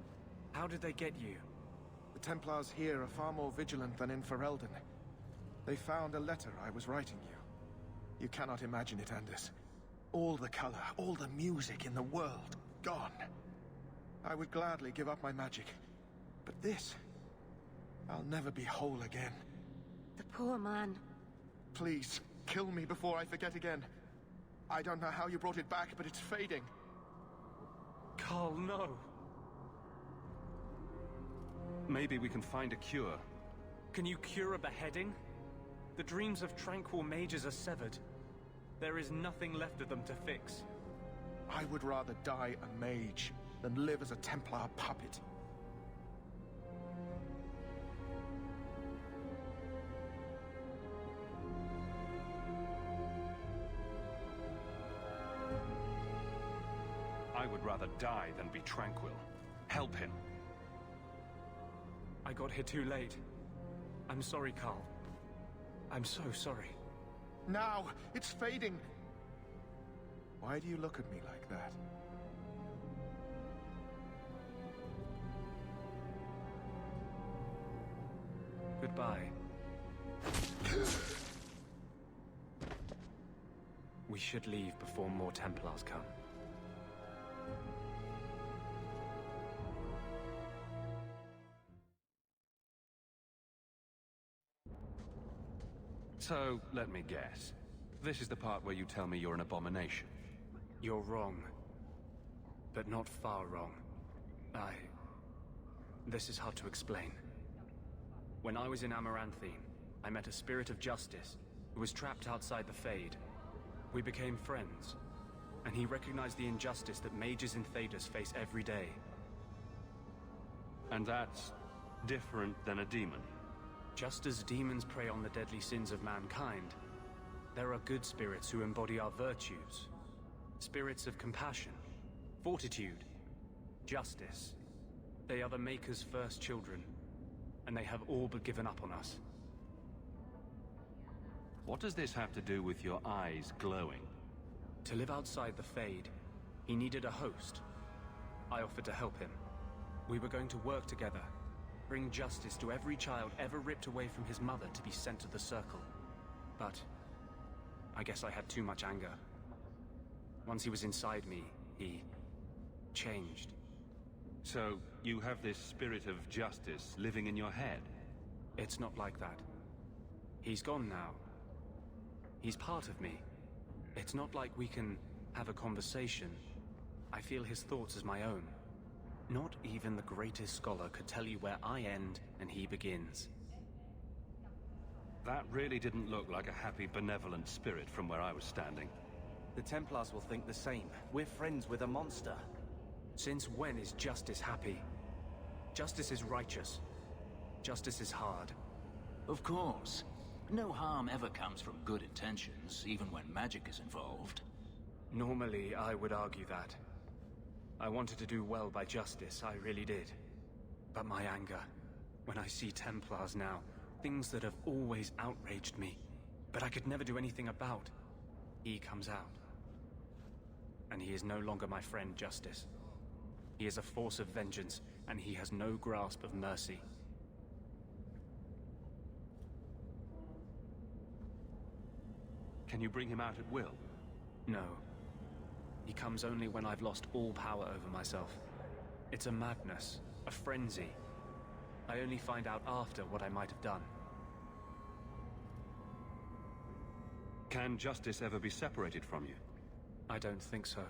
[SPEAKER 5] How did they get you?
[SPEAKER 8] The Templars here are far more vigilant than in Ferelden. They found a letter I was writing you. You cannot imagine it, Anders. All the color, all the music in the world, gone. I would gladly give up my magic. But this... I'll never be whole again.
[SPEAKER 22] The poor man.
[SPEAKER 8] Please, kill me before I forget again. I don't know how you brought it back, but it's fading.
[SPEAKER 5] Carl, no.
[SPEAKER 3] Maybe we can find a cure.
[SPEAKER 5] Can you cure a beheading? The dreams of tranquil mages are severed. There is nothing left of them to fix.
[SPEAKER 8] I would rather die a mage than live as a Templar puppet.
[SPEAKER 3] I would rather die than be tranquil. Help him.
[SPEAKER 5] I got here too late. I'm sorry, Carl. I'm so sorry.
[SPEAKER 8] Now! It's fading! Why do you look at me like that?
[SPEAKER 5] Goodbye. We should leave before more Templars come.
[SPEAKER 3] So, let me guess. This is the part where you tell me you're an abomination.
[SPEAKER 5] You're wrong. But not far wrong. This is hard to explain. When I was in Amaranthine, I met a spirit of justice who was trapped outside the Fade. We became friends, and he recognized the injustice that mages in Thedas face every day.
[SPEAKER 3] And that's different than a demon?
[SPEAKER 5] Just as demons prey on the deadly sins of mankind, there are good spirits who embody our virtues. Spirits of compassion, fortitude, justice. They are the Maker's first children, and they have all but given up on us.
[SPEAKER 3] What does this have to do with your eyes glowing?
[SPEAKER 5] To live outside the Fade, he needed a host. I offered to help him. We were going to work together, bring justice to every child ever ripped away from his mother to be sent to the Circle. But I guess I had too much anger. Once he was inside me, he changed.
[SPEAKER 3] So, you have this spirit of justice living in your head?
[SPEAKER 5] It's not like that. He's gone now. He's part of me. It's not like we can have a conversation. I feel his thoughts as my own. Not even the greatest scholar could tell you where I end and he begins.
[SPEAKER 3] That really didn't look like a happy, benevolent spirit from where I was standing.
[SPEAKER 6] The Templars will think the same. We're friends with a monster.
[SPEAKER 5] Since when is justice happy? Justice is righteous. Justice is hard.
[SPEAKER 2] Of course. No harm ever comes from good intentions, even when magic is involved.
[SPEAKER 5] Normally, I would argue that. I wanted to do well by justice, I really did. But my anger, when I see Templars now, things that have always outraged me, but I could never do anything about, he comes out. And he is no longer my friend, Justice. He is a force of vengeance, and he has no grasp of mercy.
[SPEAKER 3] Can you bring him out at will?
[SPEAKER 5] No. He comes only when I've lost all power over myself. It's a madness, a frenzy. I only find out after what I might have done.
[SPEAKER 3] Can justice ever be separated from you?
[SPEAKER 5] I don't think so.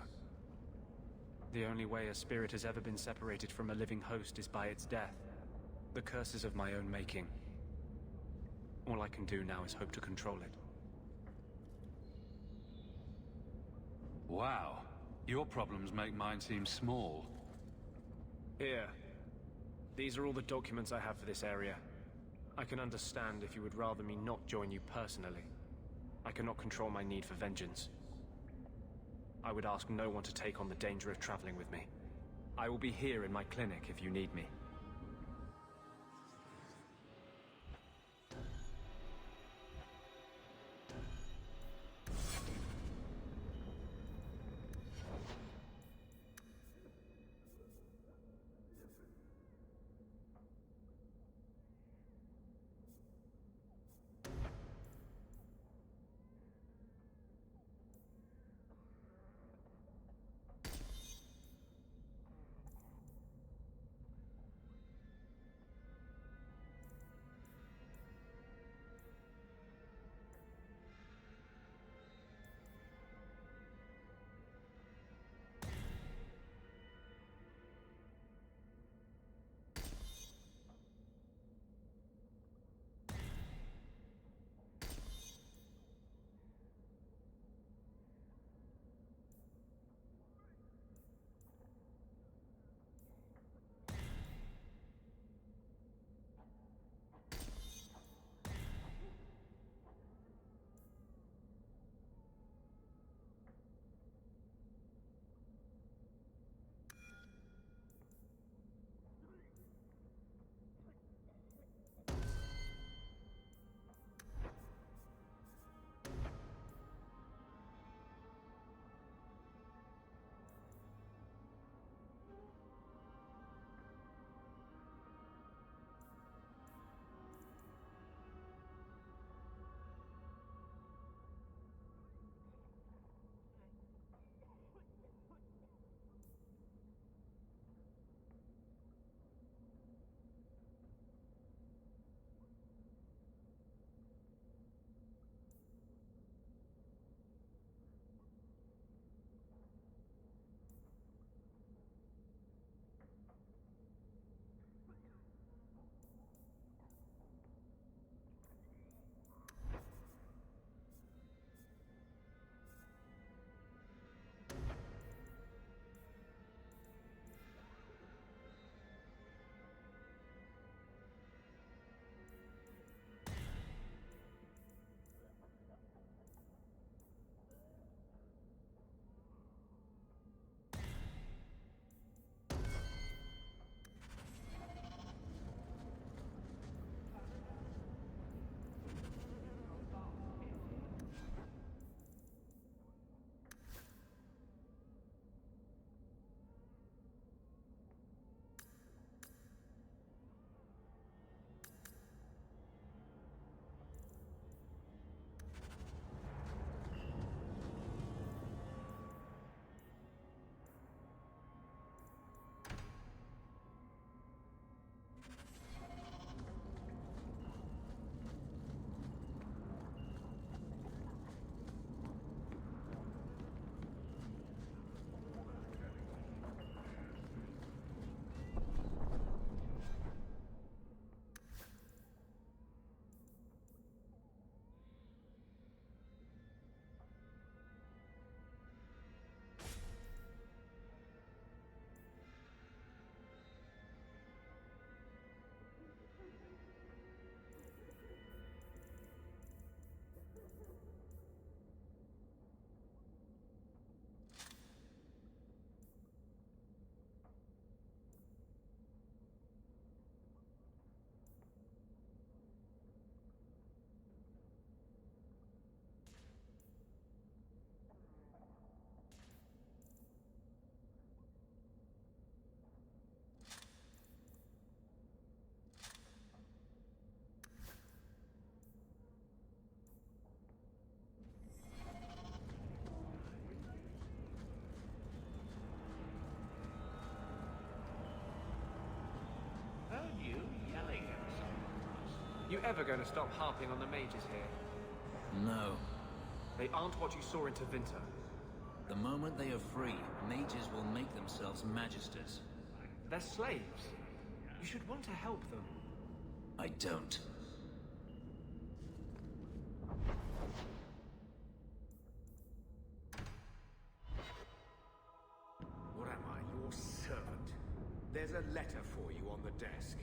[SPEAKER 5] The only way a spirit has ever been separated from a living host is by its death. The curses of my own making. All I can do now is hope to control it.
[SPEAKER 9] Wow. Your problems make mine seem small.
[SPEAKER 5] Here. These are all the documents I have for this area. I can understand if you would rather me not join you personally. I cannot control my need for vengeance. I would ask no one to take on the danger of traveling with me. I will be here in my clinic if you need me. heard you yelling at someone. You ever going to stop harping on the mages here?
[SPEAKER 2] No.
[SPEAKER 5] They aren't what you saw in Tevinter.
[SPEAKER 2] The moment they are free, mages will make themselves magisters.
[SPEAKER 5] They're slaves. You should want to help them.
[SPEAKER 2] I don't.
[SPEAKER 18] What am I, your servant? There's a letter for you on the desk.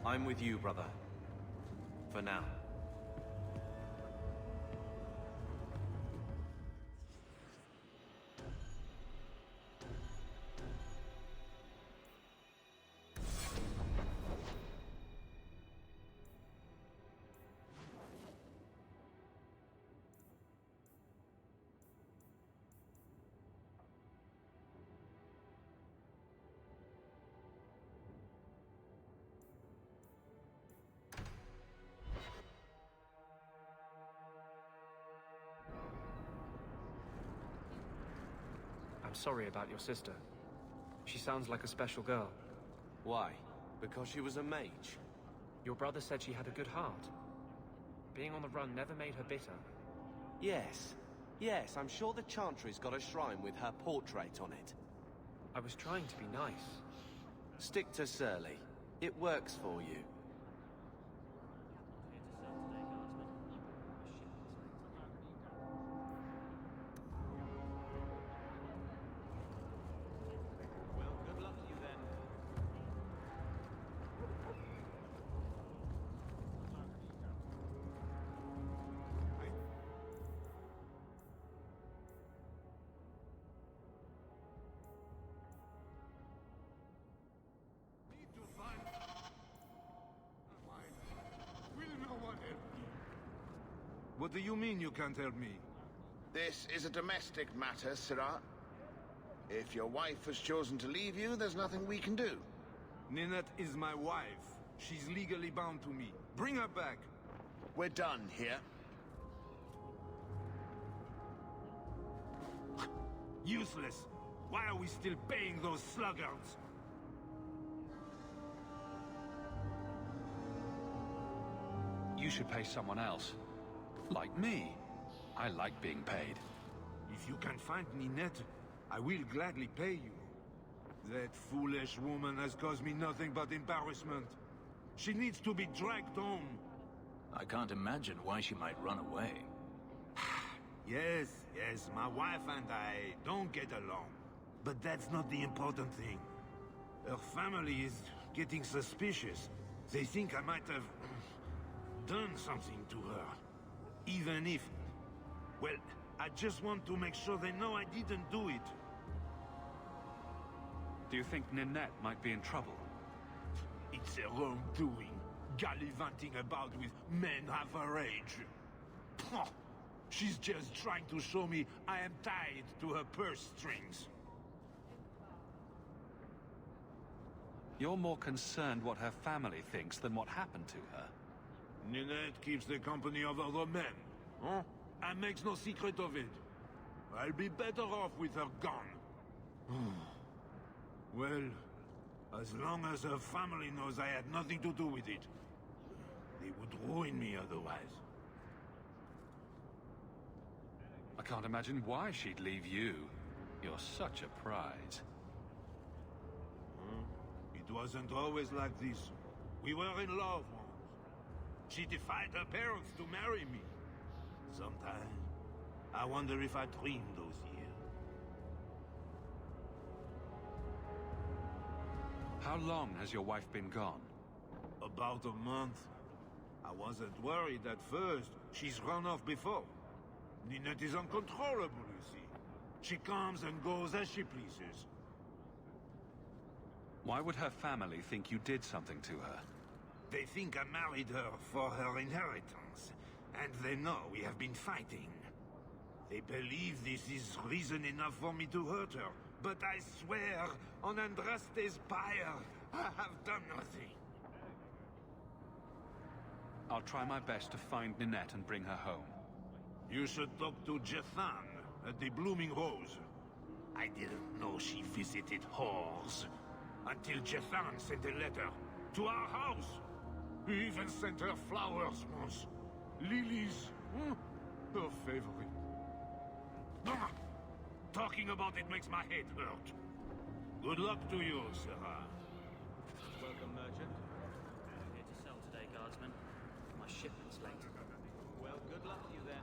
[SPEAKER 6] I'm with you, brother. For now.
[SPEAKER 5] I'm sorry about your sister. She sounds like a special girl.
[SPEAKER 6] Why? Because she was a mage?
[SPEAKER 5] Your brother said she had a good heart. Being on the run never made her bitter.
[SPEAKER 6] Yes. Yes, I'm sure the Chantry's got a shrine with her portrait on it.
[SPEAKER 5] I was trying to be nice.
[SPEAKER 6] Stick to Surly. It works for you.
[SPEAKER 11] What do you mean you can't help me?
[SPEAKER 10] This is a domestic matter, Sirrah. If your wife has chosen to leave you, there's nothing we can do.
[SPEAKER 11] Ninette is my wife. She's legally bound to me. Bring her back.
[SPEAKER 10] We're done here.
[SPEAKER 11] Useless. Why are we still paying those sluggards?
[SPEAKER 3] You should pay someone else. Like me. I like being paid.
[SPEAKER 11] If you can find Ninette, I will gladly pay you. That foolish woman has caused me nothing but embarrassment. She needs to be dragged home.
[SPEAKER 2] I can't imagine why she might run away.
[SPEAKER 11] Yes, my wife and I don't get along. But that's not the important thing. Her family is getting suspicious. They think I might have done something to her. Even if... Well, I just want to make sure they know I didn't do it.
[SPEAKER 3] Do you think Ninette might be in trouble?
[SPEAKER 11] It's her own doing, gallivanting about with men half her age. Pah! She's just trying to show me I am tied to her purse strings.
[SPEAKER 3] You're more concerned what her family thinks than what happened to her.
[SPEAKER 11] Ninette keeps the company of other men, huh? And makes no secret of it. I'll be better off with her gone. Well, as long as her family knows I had nothing to do with it, they would ruin me otherwise.
[SPEAKER 3] I can't imagine why she'd leave you. You're such a prize.
[SPEAKER 11] It wasn't always like this. We were in love once. She defied her parents to marry me. Sometimes, I wonder if I dreamed those years.
[SPEAKER 3] How long has your wife been gone?
[SPEAKER 11] About a month. I wasn't worried at first. She's run off before. Ninette is uncontrollable, you see. She comes and goes as she pleases.
[SPEAKER 3] Why would her family think you did something to her?
[SPEAKER 11] They think I married her for her inheritance, and they know we have been fighting. They believe this is reason enough for me to hurt her, but I swear, on Andraste's pyre, I have done nothing.
[SPEAKER 3] I'll try my best to find Ninette and bring her home.
[SPEAKER 11] You should talk to Jethan at the Blooming Rose. I didn't know she visited whores until Jethan sent a letter to our house. He even sent her flowers once. Lilies. Her favorite. Talking about it makes my head hurt. Good luck to you, Sarah.
[SPEAKER 14] Welcome, merchant. Here to sell today, guardsman. My shipment's late.
[SPEAKER 6] Well, good luck to you then.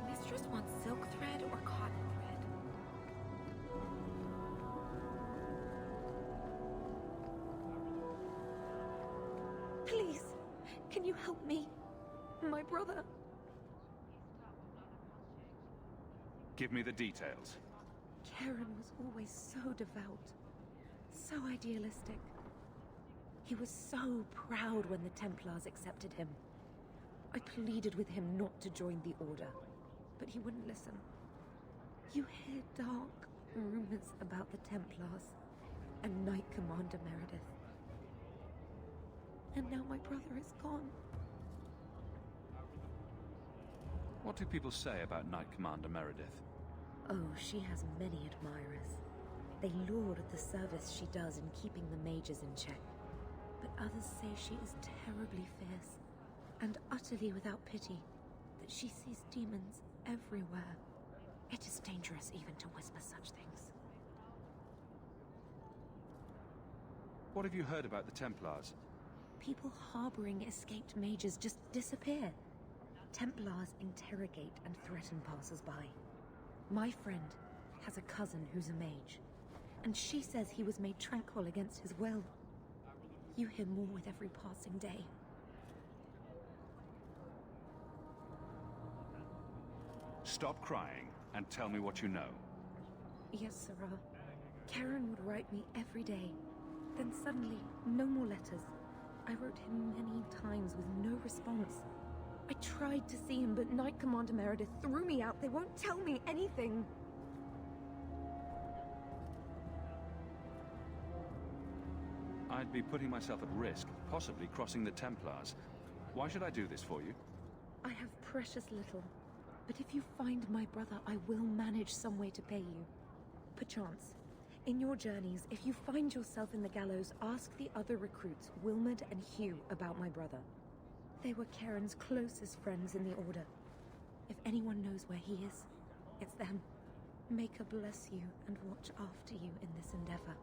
[SPEAKER 1] Mistress wants silk thread or cotton thread? Please, can you help me? My brother.
[SPEAKER 3] Give me the details.
[SPEAKER 1] Karen was always so devout, so idealistic. He was so proud when the Templars accepted him. I pleaded with him not to join the Order, but he wouldn't listen. You hear dark rumors about the Templars and Knight Commander Meredith. And now my brother is gone.
[SPEAKER 3] What do people say about Knight Commander Meredith?
[SPEAKER 1] Oh, she has many admirers. They laud the service she does in keeping the mages in check. But others say she is terribly fierce and utterly without pity, that she sees demons everywhere. It is dangerous even to whisper such things.
[SPEAKER 3] What have you heard about the Templars?
[SPEAKER 1] People harboring escaped mages just disappear. Templars interrogate and threaten passers-by. My friend has a cousin who's a mage, and she says he was made tranquil against his will. You hear more with every passing day.
[SPEAKER 3] Stop crying and tell me what you know.
[SPEAKER 1] Yes, Sarah. Karen would write me every day. Then suddenly, no more letters. I wrote him many times with no response. I tried to see him, but Knight Commander Meredith threw me out. They won't tell me anything.
[SPEAKER 3] I'd be putting myself at risk, possibly crossing the Templars. Why should I do this for you?
[SPEAKER 1] I have precious little. But if you find my brother, I will manage some way to pay you. Perchance. In your journeys, if you find yourself in the gallows, ask the other recruits, Wilmerd and Hugh, about my brother. They were Karen's closest friends in the Order. If anyone knows where he is, it's them. Maker bless you and watch after you in this endeavor.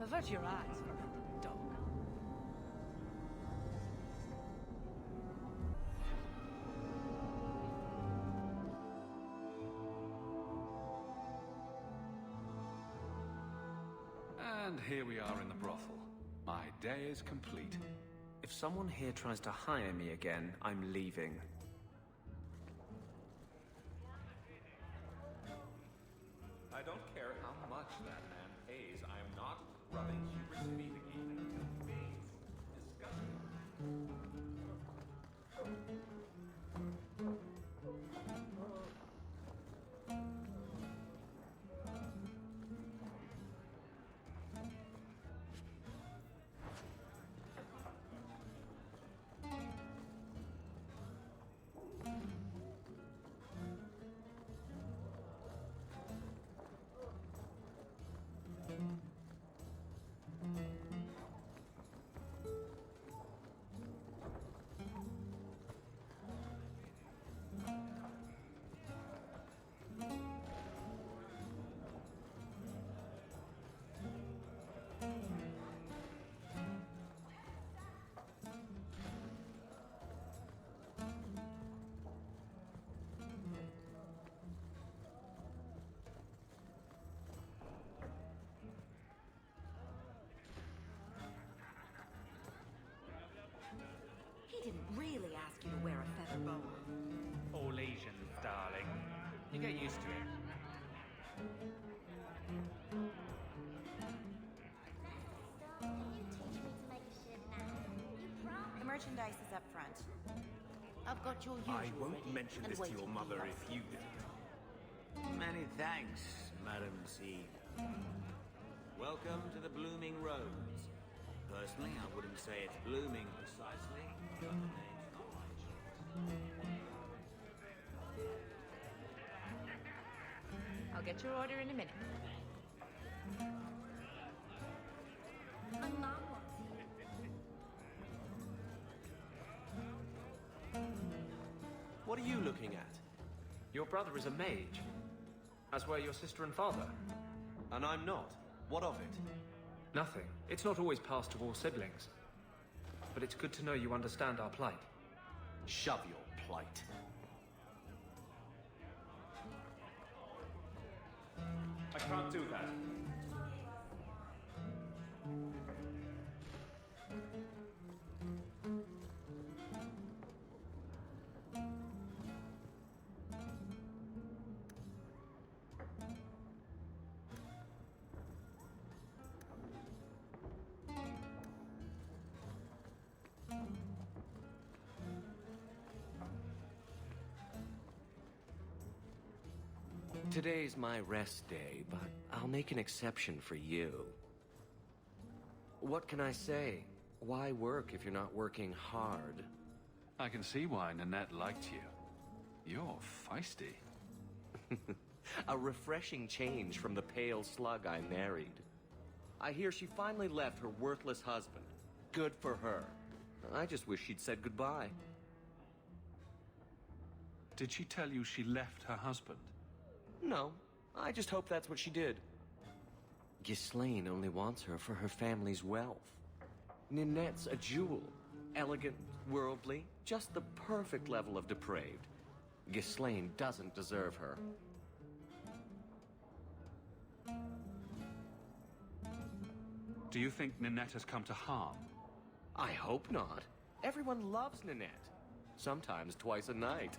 [SPEAKER 16] Avert your eyes from it, dog.
[SPEAKER 3] And here we are in the brothel. My day is complete.
[SPEAKER 7] If someone here tries to hire me again, I'm leaving. much that man pays, I am not rubbing hubris feet again until face. Disgusting.
[SPEAKER 15] He didn't really ask you to wear a feather boa.
[SPEAKER 5] All Asians, darling. You get used to it.
[SPEAKER 15] The merchandise is up front. I've got your usual
[SPEAKER 18] I won't
[SPEAKER 15] ready
[SPEAKER 18] mention
[SPEAKER 15] and
[SPEAKER 18] this to
[SPEAKER 15] waiting
[SPEAKER 18] your
[SPEAKER 15] for
[SPEAKER 18] mother
[SPEAKER 15] you
[SPEAKER 18] if you didn't. Many thanks, Madam C. Welcome to the Blooming Rose. Personally, I wouldn't say it's blooming precisely, but the name's not my choice.
[SPEAKER 15] I'll get your order in a minute. My mom wants you.
[SPEAKER 6] What are you looking at?
[SPEAKER 5] Your brother is a mage, as were your sister and father.
[SPEAKER 6] And I'm not. What of it?
[SPEAKER 5] Nothing. It's not always passed to all siblings. But it's good to know you understand our plight.
[SPEAKER 6] Shove your plight.
[SPEAKER 5] I can't do that.
[SPEAKER 12] Today's my rest day, but I'll make an exception for you. What can I say? Why work if you're not working hard?
[SPEAKER 9] I can see why Nanette liked you. You're feisty.
[SPEAKER 12] A refreshing change from the pale slug I married. I hear she finally left her worthless husband. Good for her. I just wish she'd said goodbye.
[SPEAKER 9] Did she tell you she left her husband?
[SPEAKER 12] No, I just hope that's what she did. Ghislaine only wants her for her family's wealth. Ninette's a jewel. Elegant, worldly, just the perfect level of depraved. Ghislaine doesn't deserve her.
[SPEAKER 9] Do you think Ninette has come to harm?
[SPEAKER 12] I hope not. Everyone loves Ninette. Sometimes twice a night.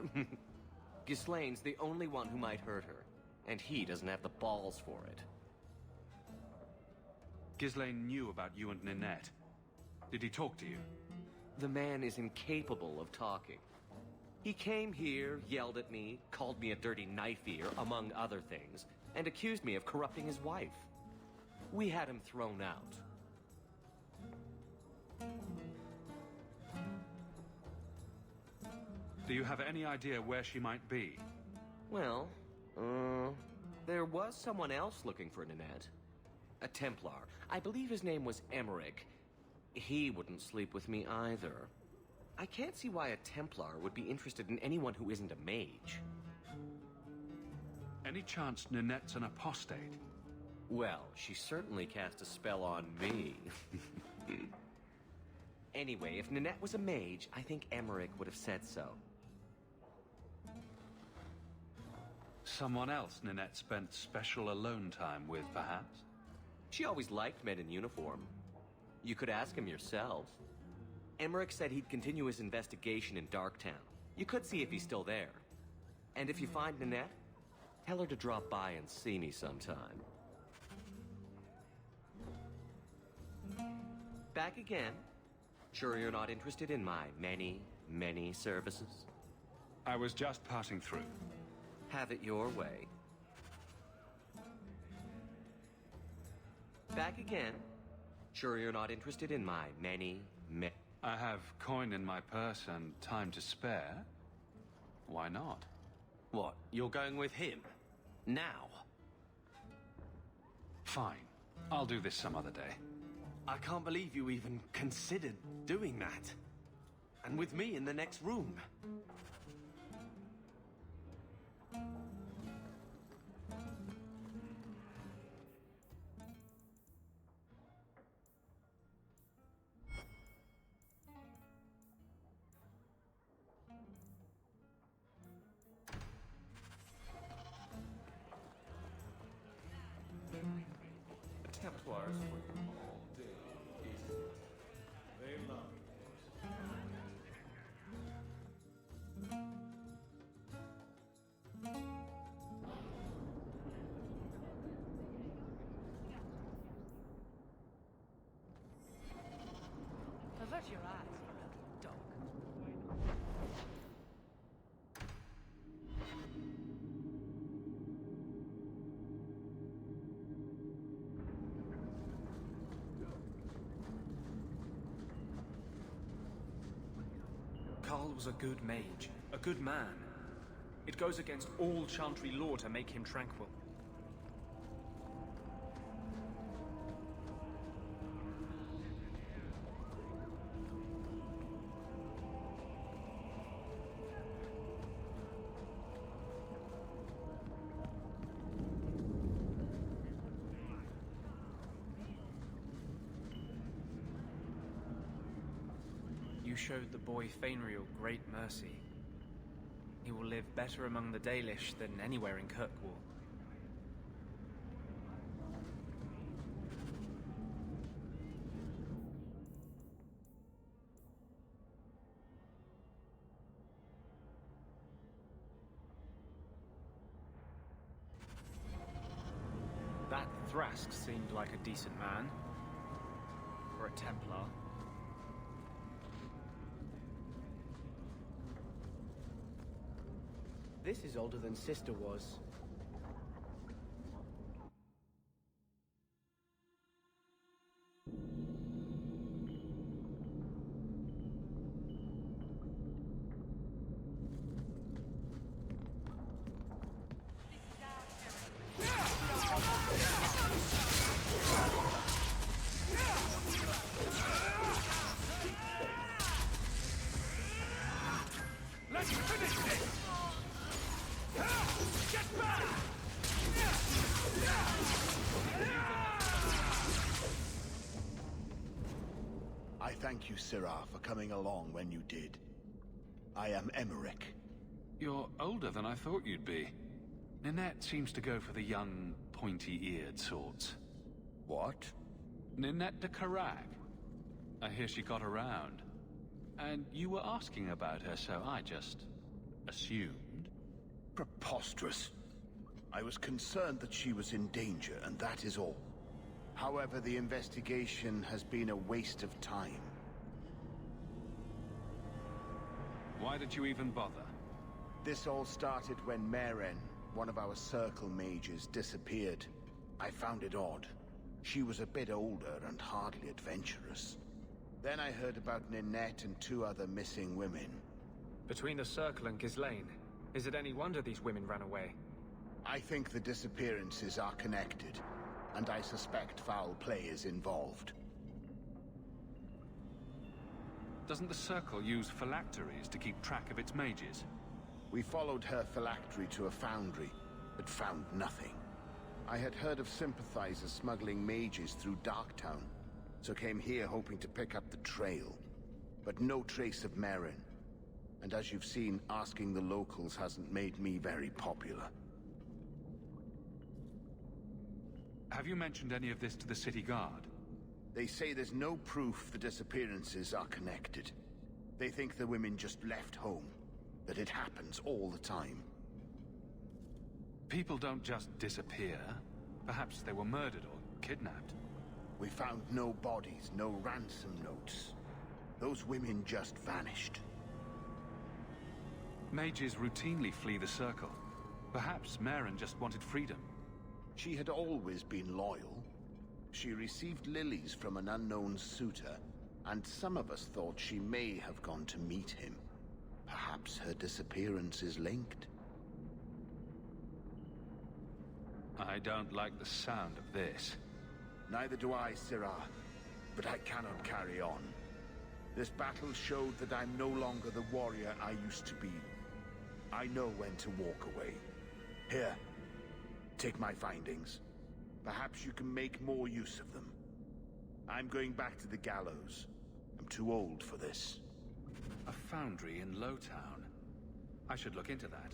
[SPEAKER 12] Ghislaine's the only one who might hurt her, and he doesn't have the balls for it.
[SPEAKER 9] Ghislaine knew about you and Ninette. Did he talk to you?
[SPEAKER 12] The man is incapable of talking. He came here, yelled at me, called me a dirty knife-ear, among other things, and accused me of corrupting his wife. We had him thrown out.
[SPEAKER 9] Do you have any idea where she might be?
[SPEAKER 12] Well, there was someone else looking for Ninette. A Templar. I believe his name was Emmerich. He wouldn't sleep with me either. I can't see why a Templar would be interested in anyone who isn't a mage.
[SPEAKER 9] Any chance Ninette's an apostate?
[SPEAKER 12] Well, she certainly cast a spell on me. Anyway, if Ninette was a mage, I think Emmerich would have said so.
[SPEAKER 9] Someone else Ninette spent special alone time with, perhaps?
[SPEAKER 12] She always liked men in uniform. You could ask him yourself. Emmerich said he'd continue his investigation in Darktown. You could see if he's still there. And if you find Ninette, tell her to drop by and see me sometime. Back again? Sure you're not interested in my many, many services?
[SPEAKER 3] I was just passing through.
[SPEAKER 12] Have it your way. Back again? Sure you're not interested in my many,
[SPEAKER 3] I have coin in my purse and time to spare. Why not?
[SPEAKER 12] What, you're going with him? Now?
[SPEAKER 3] Fine. I'll do this some other day.
[SPEAKER 12] I can't believe you even considered doing that. And with me in the next room.
[SPEAKER 7] The Templars were all day decent. They love
[SPEAKER 16] Avert your eyes, you ugly dog.
[SPEAKER 5] Carl was a good mage, a good man. It goes against all Chantry law to make him tranquil. You showed the boy Fainriel great mercy. He will live better among the Dalish than anywhere in Kirkwall. That Thrask seemed like a decent man. For a Templar.
[SPEAKER 4] This is older than Sister was.
[SPEAKER 7] Let's finish this! Get back!
[SPEAKER 10] I thank you, Sirah, for coming along when you did. I am Emmerich.
[SPEAKER 3] You're older than I thought you'd be. Ninette seems to go for the young, pointy-eared sorts.
[SPEAKER 10] What?
[SPEAKER 3] Ninette de Carag. I hear she got around. And you were asking about her, so I just assumed.
[SPEAKER 10] Preposterous. I was concerned that she was in danger, and that is all. However, the investigation has been a waste of time.
[SPEAKER 3] Why did you even bother?
[SPEAKER 10] This all started when Meren, one of our Circle mages, disappeared. I found it odd. She was a bit older and hardly adventurous. Then I heard about Ninette and 2 other missing women.
[SPEAKER 5] Between the Circle and Ghislaine, is it any wonder these women ran away?
[SPEAKER 10] I think the disappearances are connected, and I suspect foul play is involved.
[SPEAKER 3] Doesn't the Circle use phylacteries to keep track of its mages?
[SPEAKER 10] We followed her phylactery to a foundry, but found nothing. I had heard of sympathizers smuggling mages through Darktown, so came here hoping to pick up the trail. But no trace of Meren. And as you've seen, asking the locals hasn't made me very popular.
[SPEAKER 3] Have you mentioned any of this to the city guard?
[SPEAKER 10] They say there's no proof the disappearances are connected. They think the women just left home, that it happens all the time.
[SPEAKER 3] People don't just disappear. Perhaps they were murdered or kidnapped.
[SPEAKER 10] We found no bodies, no ransom notes. Those women just vanished.
[SPEAKER 3] Mages routinely flee the Circle. Perhaps Merrin just wanted freedom.
[SPEAKER 10] She had always been loyal. She received lilies from an unknown suitor, and some of us thought she may have gone to meet him. Perhaps her disappearance is linked.
[SPEAKER 3] I don't like the sound of this.
[SPEAKER 10] Neither do I, Sirah. But I cannot carry on. This battle showed that I'm no longer the warrior I used to be. I know when to walk away. Here, take my findings. Perhaps you can make more use of them. I'm going back to the gallows. I'm too old for this.
[SPEAKER 3] A foundry in Lowtown. I should look into that.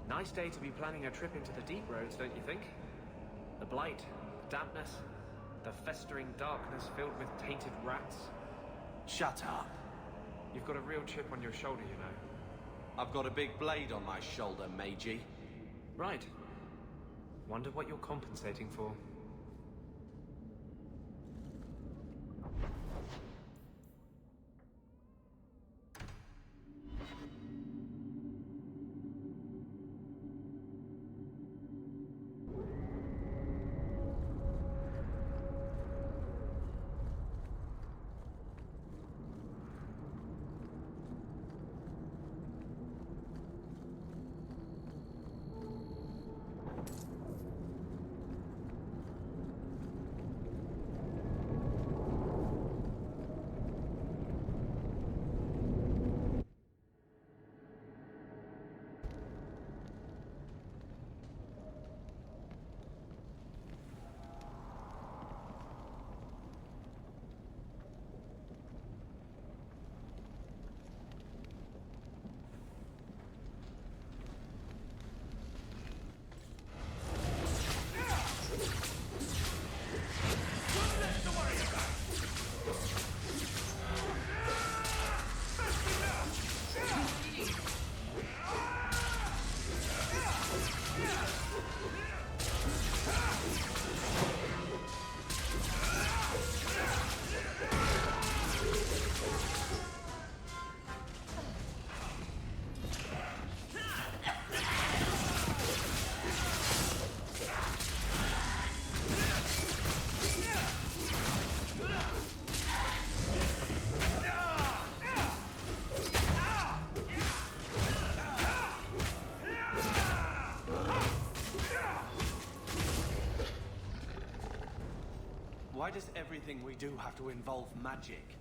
[SPEAKER 17] Nice day to be planning a trip into the deep roads, don't you think? The blight, the dampness, the festering darkness filled with tainted rats.
[SPEAKER 6] Shut up.
[SPEAKER 17] You've got a real chip on your shoulder, you know.
[SPEAKER 6] I've got a big blade on my shoulder, Meiji.
[SPEAKER 17] Right. Wonder what you're compensating for.
[SPEAKER 6] Why does everything we do have to involve magic?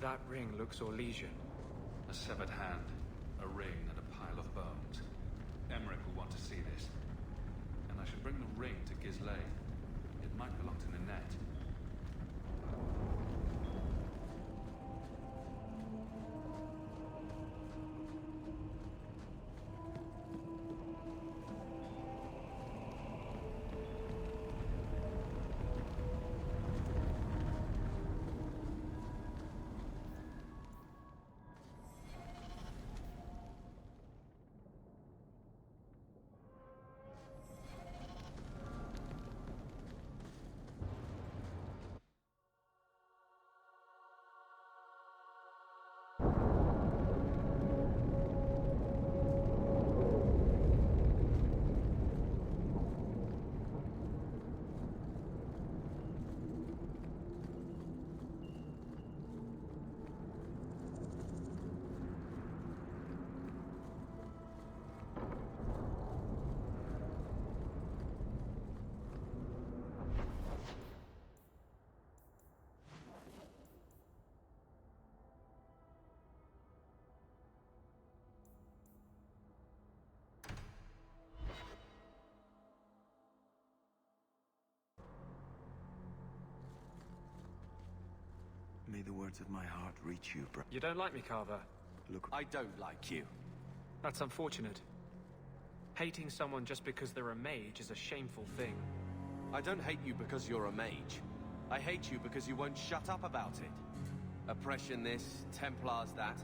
[SPEAKER 17] That ring looks Orlesian.
[SPEAKER 3] A severed hand, a ring, and a pile of bones. Emmerich will want to see this. And I should bring the ring to Ghislaine. It might belong to Ninette.
[SPEAKER 19] May the words of my heart reach you,
[SPEAKER 17] You don't like me, Carver?
[SPEAKER 19] Look,
[SPEAKER 12] I don't like you.
[SPEAKER 17] That's unfortunate. Hating someone just because they're a mage is a shameful thing.
[SPEAKER 12] I don't hate you because you're a mage. I hate you because you won't shut up about it. Oppression this, Templars that.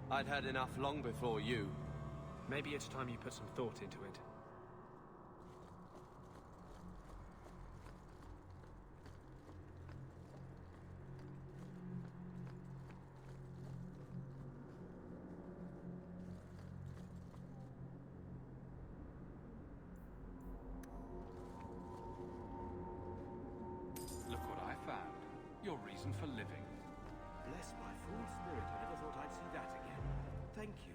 [SPEAKER 12] I'd had enough long before you.
[SPEAKER 17] Maybe it's time you put some thought into it.
[SPEAKER 9] Look what I found. Your reason for living.
[SPEAKER 11] Bless my fool spirit, I never thought I'd see that again. Thank you.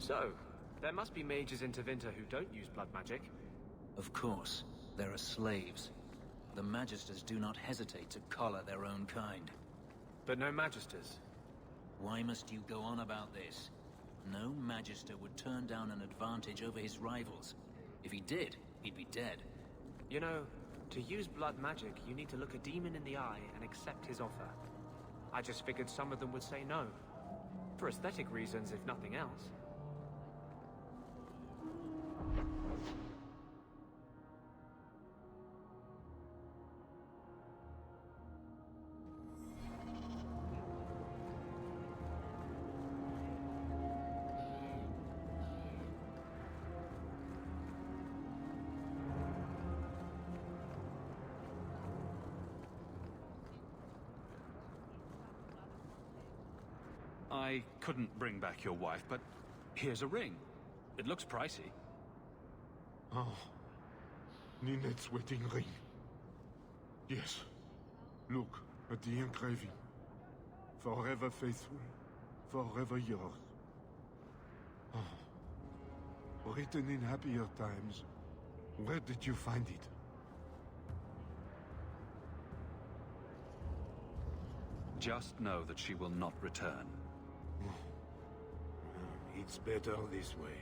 [SPEAKER 17] So, there must be mages in Tevinter who don't use blood magic.
[SPEAKER 2] Of course. There are slaves. The Magisters do not hesitate to collar their own kind.
[SPEAKER 17] But no Magisters.
[SPEAKER 2] Why must you go on about this? No Magister would turn down an advantage over his rivals. If he did, he'd be dead.
[SPEAKER 17] You know, to use blood magic, you need to look a demon in the eye and accept his offer. I just figured some of them would say no. For aesthetic reasons, if nothing else.
[SPEAKER 9] I couldn't bring back your wife, but here's a ring. It looks pricey.
[SPEAKER 11] Oh, Ninette's wedding ring. Yes. Look at the engraving. Forever faithful, forever yours. Oh. Written in happier times. Where did you find it?
[SPEAKER 9] Just know that she will not return.
[SPEAKER 11] It's better this way.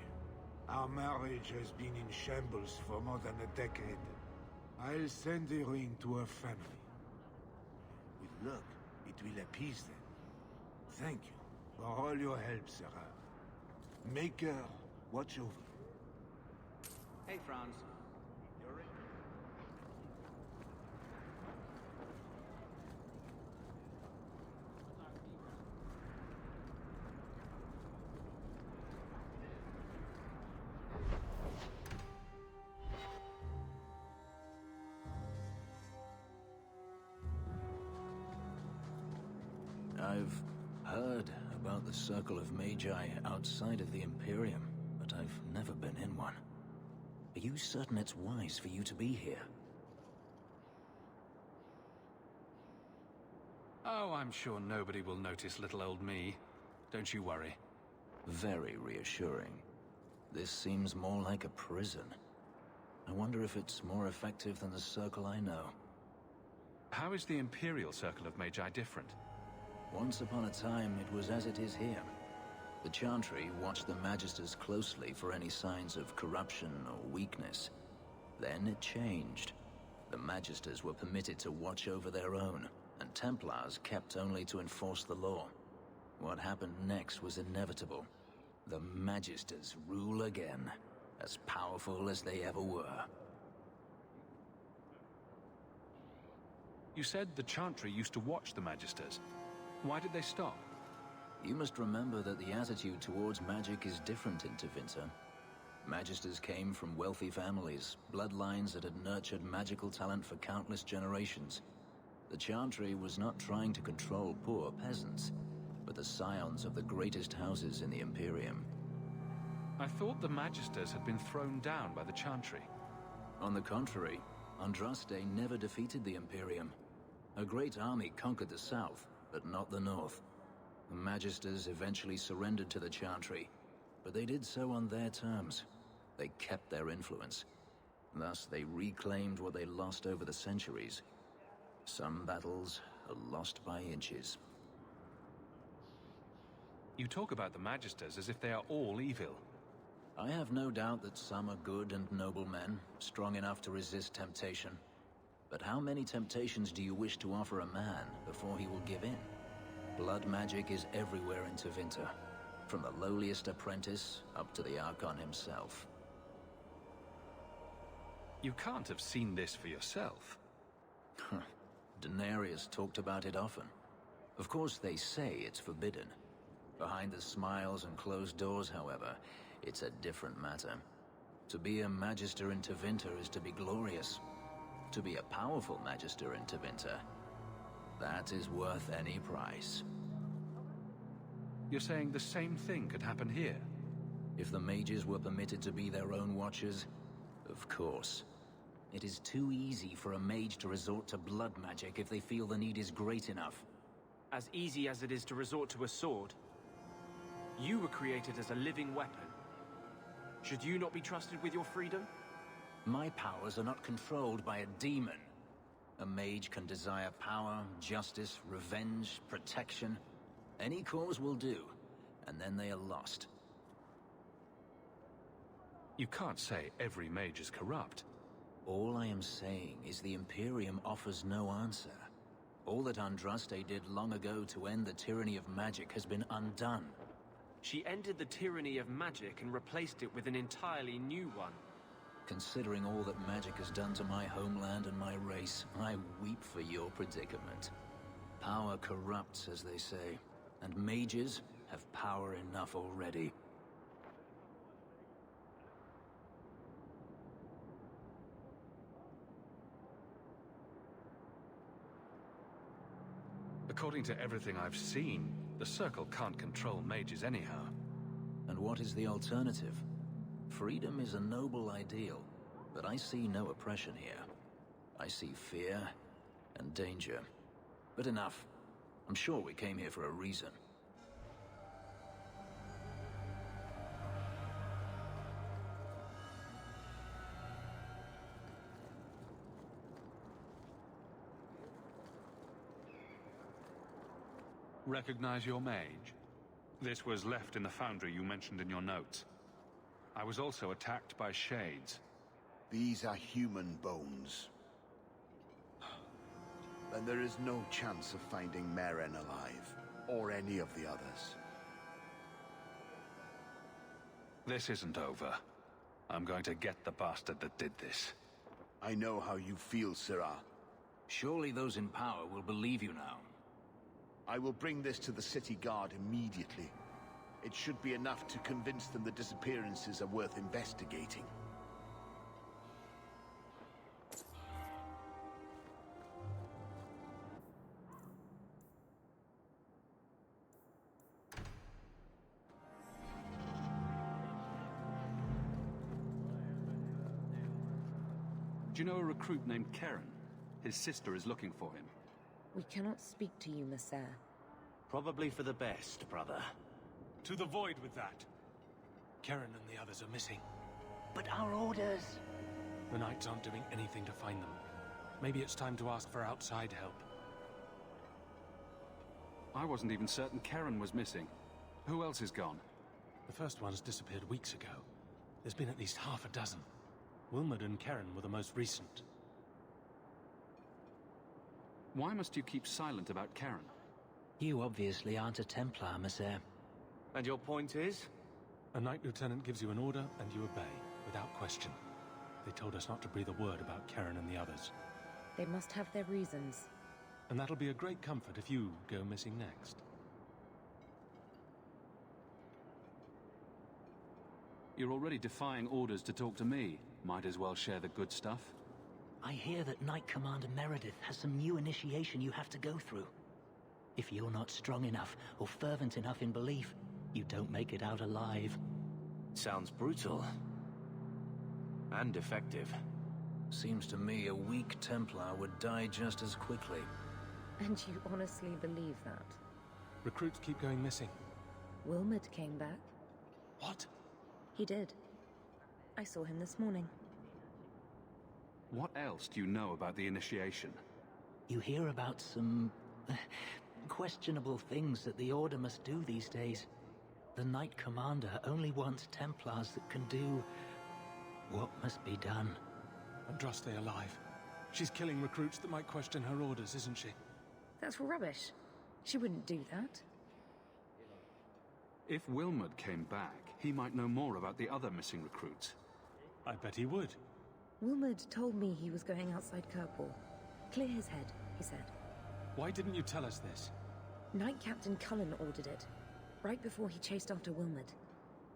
[SPEAKER 11] Our marriage has been in shambles for more than a decade. I'll send the ring to her family. With luck, it will appease them. Thank you for all your help, Sarah. Make her watch over.
[SPEAKER 18] Hey, Franz. Your ring.
[SPEAKER 2] I've heard about the Circle of Magi outside of the Imperium, but I've never been in one. Are you certain it's wise for you to be here?
[SPEAKER 9] Oh, I'm sure nobody will notice little old me. Don't you worry.
[SPEAKER 2] Very reassuring. This seems more like a prison. I wonder if it's more effective than the Circle I know.
[SPEAKER 9] How is the Imperial Circle of Magi different?
[SPEAKER 2] Once upon a time, it was as it is here. The Chantry watched the Magisters closely for any signs of corruption or weakness. Then it changed. The Magisters were permitted to watch over their own, and Templars kept only to enforce the law. What happened next was inevitable. The Magisters rule again, as powerful as they ever were.
[SPEAKER 9] You said the Chantry used to watch the Magisters. Why did they stop?
[SPEAKER 2] You must remember that the attitude towards magic is different in Tevinter. Magisters came from wealthy families, bloodlines that had nurtured magical talent for countless generations. The Chantry was not trying to control poor peasants. but the scions of the greatest houses in the Imperium.
[SPEAKER 9] I thought the Magisters had been thrown down by the Chantry.
[SPEAKER 2] On the contrary, Andraste never defeated the Imperium. A great army conquered the south, but not the north. The Magisters eventually surrendered to the Chantry, but they did so on their terms. They kept their influence. Thus, they reclaimed what they lost over the centuries. Some battles are lost by inches.
[SPEAKER 9] You talk about the Magisters as if they are all evil.
[SPEAKER 2] I have no doubt that some are good and noble men, strong enough to resist temptation. But how many temptations do you wish to offer a man before he will give in? Blood magic is everywhere in Tevinter, from the lowliest apprentice up to the Archon himself.
[SPEAKER 9] You can't have seen this for yourself.
[SPEAKER 2] Daenerys talked about it often. Of course, they say it's forbidden. Behind the smiles and closed doors, however, it's a different matter. To be a Magister in Tevinter is to be glorious. To be a powerful Magister in Tevinter, that is worth any price.
[SPEAKER 9] You're saying the same thing could happen here?
[SPEAKER 2] If the mages were permitted to be their own watchers, of course. It is too easy for a mage to resort to blood magic if they feel the need is great enough.
[SPEAKER 17] As easy as it is to resort to a sword. You were created as a living weapon. Should you not be trusted with your freedom?
[SPEAKER 2] My powers are not controlled by a demon. A mage can desire power, justice, revenge, protection. Any cause will do, and then they are lost.
[SPEAKER 9] You can't say every mage is corrupt.
[SPEAKER 2] All I am saying is the Imperium offers no answer. All that Andraste did long ago to end the tyranny of magic has been undone.
[SPEAKER 17] She ended the tyranny of magic and replaced it with an entirely new one.
[SPEAKER 2] Considering all that magic has done to my homeland and my race, I weep for your predicament. Power corrupts, as they say, and mages have power enough already.
[SPEAKER 9] According to everything I've seen, the Circle can't control mages anyhow.
[SPEAKER 2] And what is the alternative? Freedom is a noble ideal, but I see no oppression here. I see fear and danger. But enough. I'm sure we came here for a reason.
[SPEAKER 9] Recognize your mage? This was left in the foundry you mentioned in your notes. I was also attacked by shades.
[SPEAKER 10] These are human bones. Then there is no chance of finding Meren alive, or any of the others.
[SPEAKER 9] This isn't over. I'm going to get the bastard that did this.
[SPEAKER 10] I know how you feel, Sirah.
[SPEAKER 2] Surely those in power will believe you now.
[SPEAKER 10] I will bring this to the City Guard immediately. It should be enough to convince them the disappearances are worth investigating.
[SPEAKER 9] Do you know a recruit named Keren? His sister is looking for him.
[SPEAKER 1] We cannot speak to you, Messer.
[SPEAKER 6] Probably for the best, brother.
[SPEAKER 20] To the void with that. Keren and the others are missing.
[SPEAKER 21] But our orders...
[SPEAKER 20] The Knights aren't doing anything to find them. Maybe it's time to ask for outside help.
[SPEAKER 9] I wasn't even certain Keren was missing. Who else is gone?
[SPEAKER 20] The first one's disappeared weeks ago. There's been at least half a dozen. Wilmod and Keren were the most recent.
[SPEAKER 9] Why must you keep silent about Keren?
[SPEAKER 21] You obviously aren't a Templar, Messer.
[SPEAKER 6] And your point is?
[SPEAKER 20] A Knight Lieutenant gives you an order, and you obey, without question. They told us not to breathe a word about Keren and the others.
[SPEAKER 1] They must have their reasons.
[SPEAKER 20] And that'll be a great comfort if you go missing next.
[SPEAKER 9] You're already defying orders to talk to me. Might as well share the good stuff.
[SPEAKER 21] I hear that Knight Commander Meredith has some new initiation you have to go through. If you're not strong enough or fervent enough in belief, you don't make it out alive.
[SPEAKER 12] Sounds brutal. And effective.
[SPEAKER 2] Seems to me a weak Templar would die just as quickly.
[SPEAKER 1] And you honestly believe that?
[SPEAKER 20] Recruits keep going missing.
[SPEAKER 1] Wilmot came back.
[SPEAKER 20] What?
[SPEAKER 1] He did. I saw him this morning.
[SPEAKER 9] What else do you know about the initiation?
[SPEAKER 21] You hear about some questionable things that the Order must do these days. The Knight Commander only wants Templars that can do what must be done.
[SPEAKER 20] Andraste alive. She's killing recruits that might question her orders, isn't she?
[SPEAKER 1] That's rubbish. She wouldn't do that.
[SPEAKER 9] If Wilmot came back, he might know more about the other missing recruits.
[SPEAKER 20] I bet he would.
[SPEAKER 1] Wilmot told me he was going outside Kirkwall. Clear his head, he said.
[SPEAKER 20] Why didn't you tell us this?
[SPEAKER 1] Knight Captain Cullen ordered it, right before he chased after Wilmot.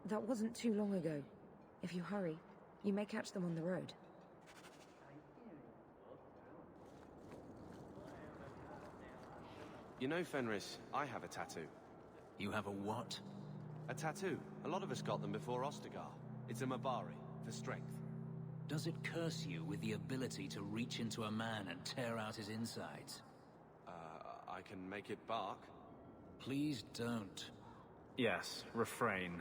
[SPEAKER 1] That wasn't too long ago. If you hurry, you may catch them on the road.
[SPEAKER 12] You know, Fenris, I have a tattoo.
[SPEAKER 2] You have a what?
[SPEAKER 12] A tattoo. A lot of us got them before Ostagar. It's a Mabari, for strength.
[SPEAKER 2] Does it curse you with the ability to reach into a man and tear out his insides?
[SPEAKER 12] I can make it bark.
[SPEAKER 2] Please don't.
[SPEAKER 5] Yes, refrain.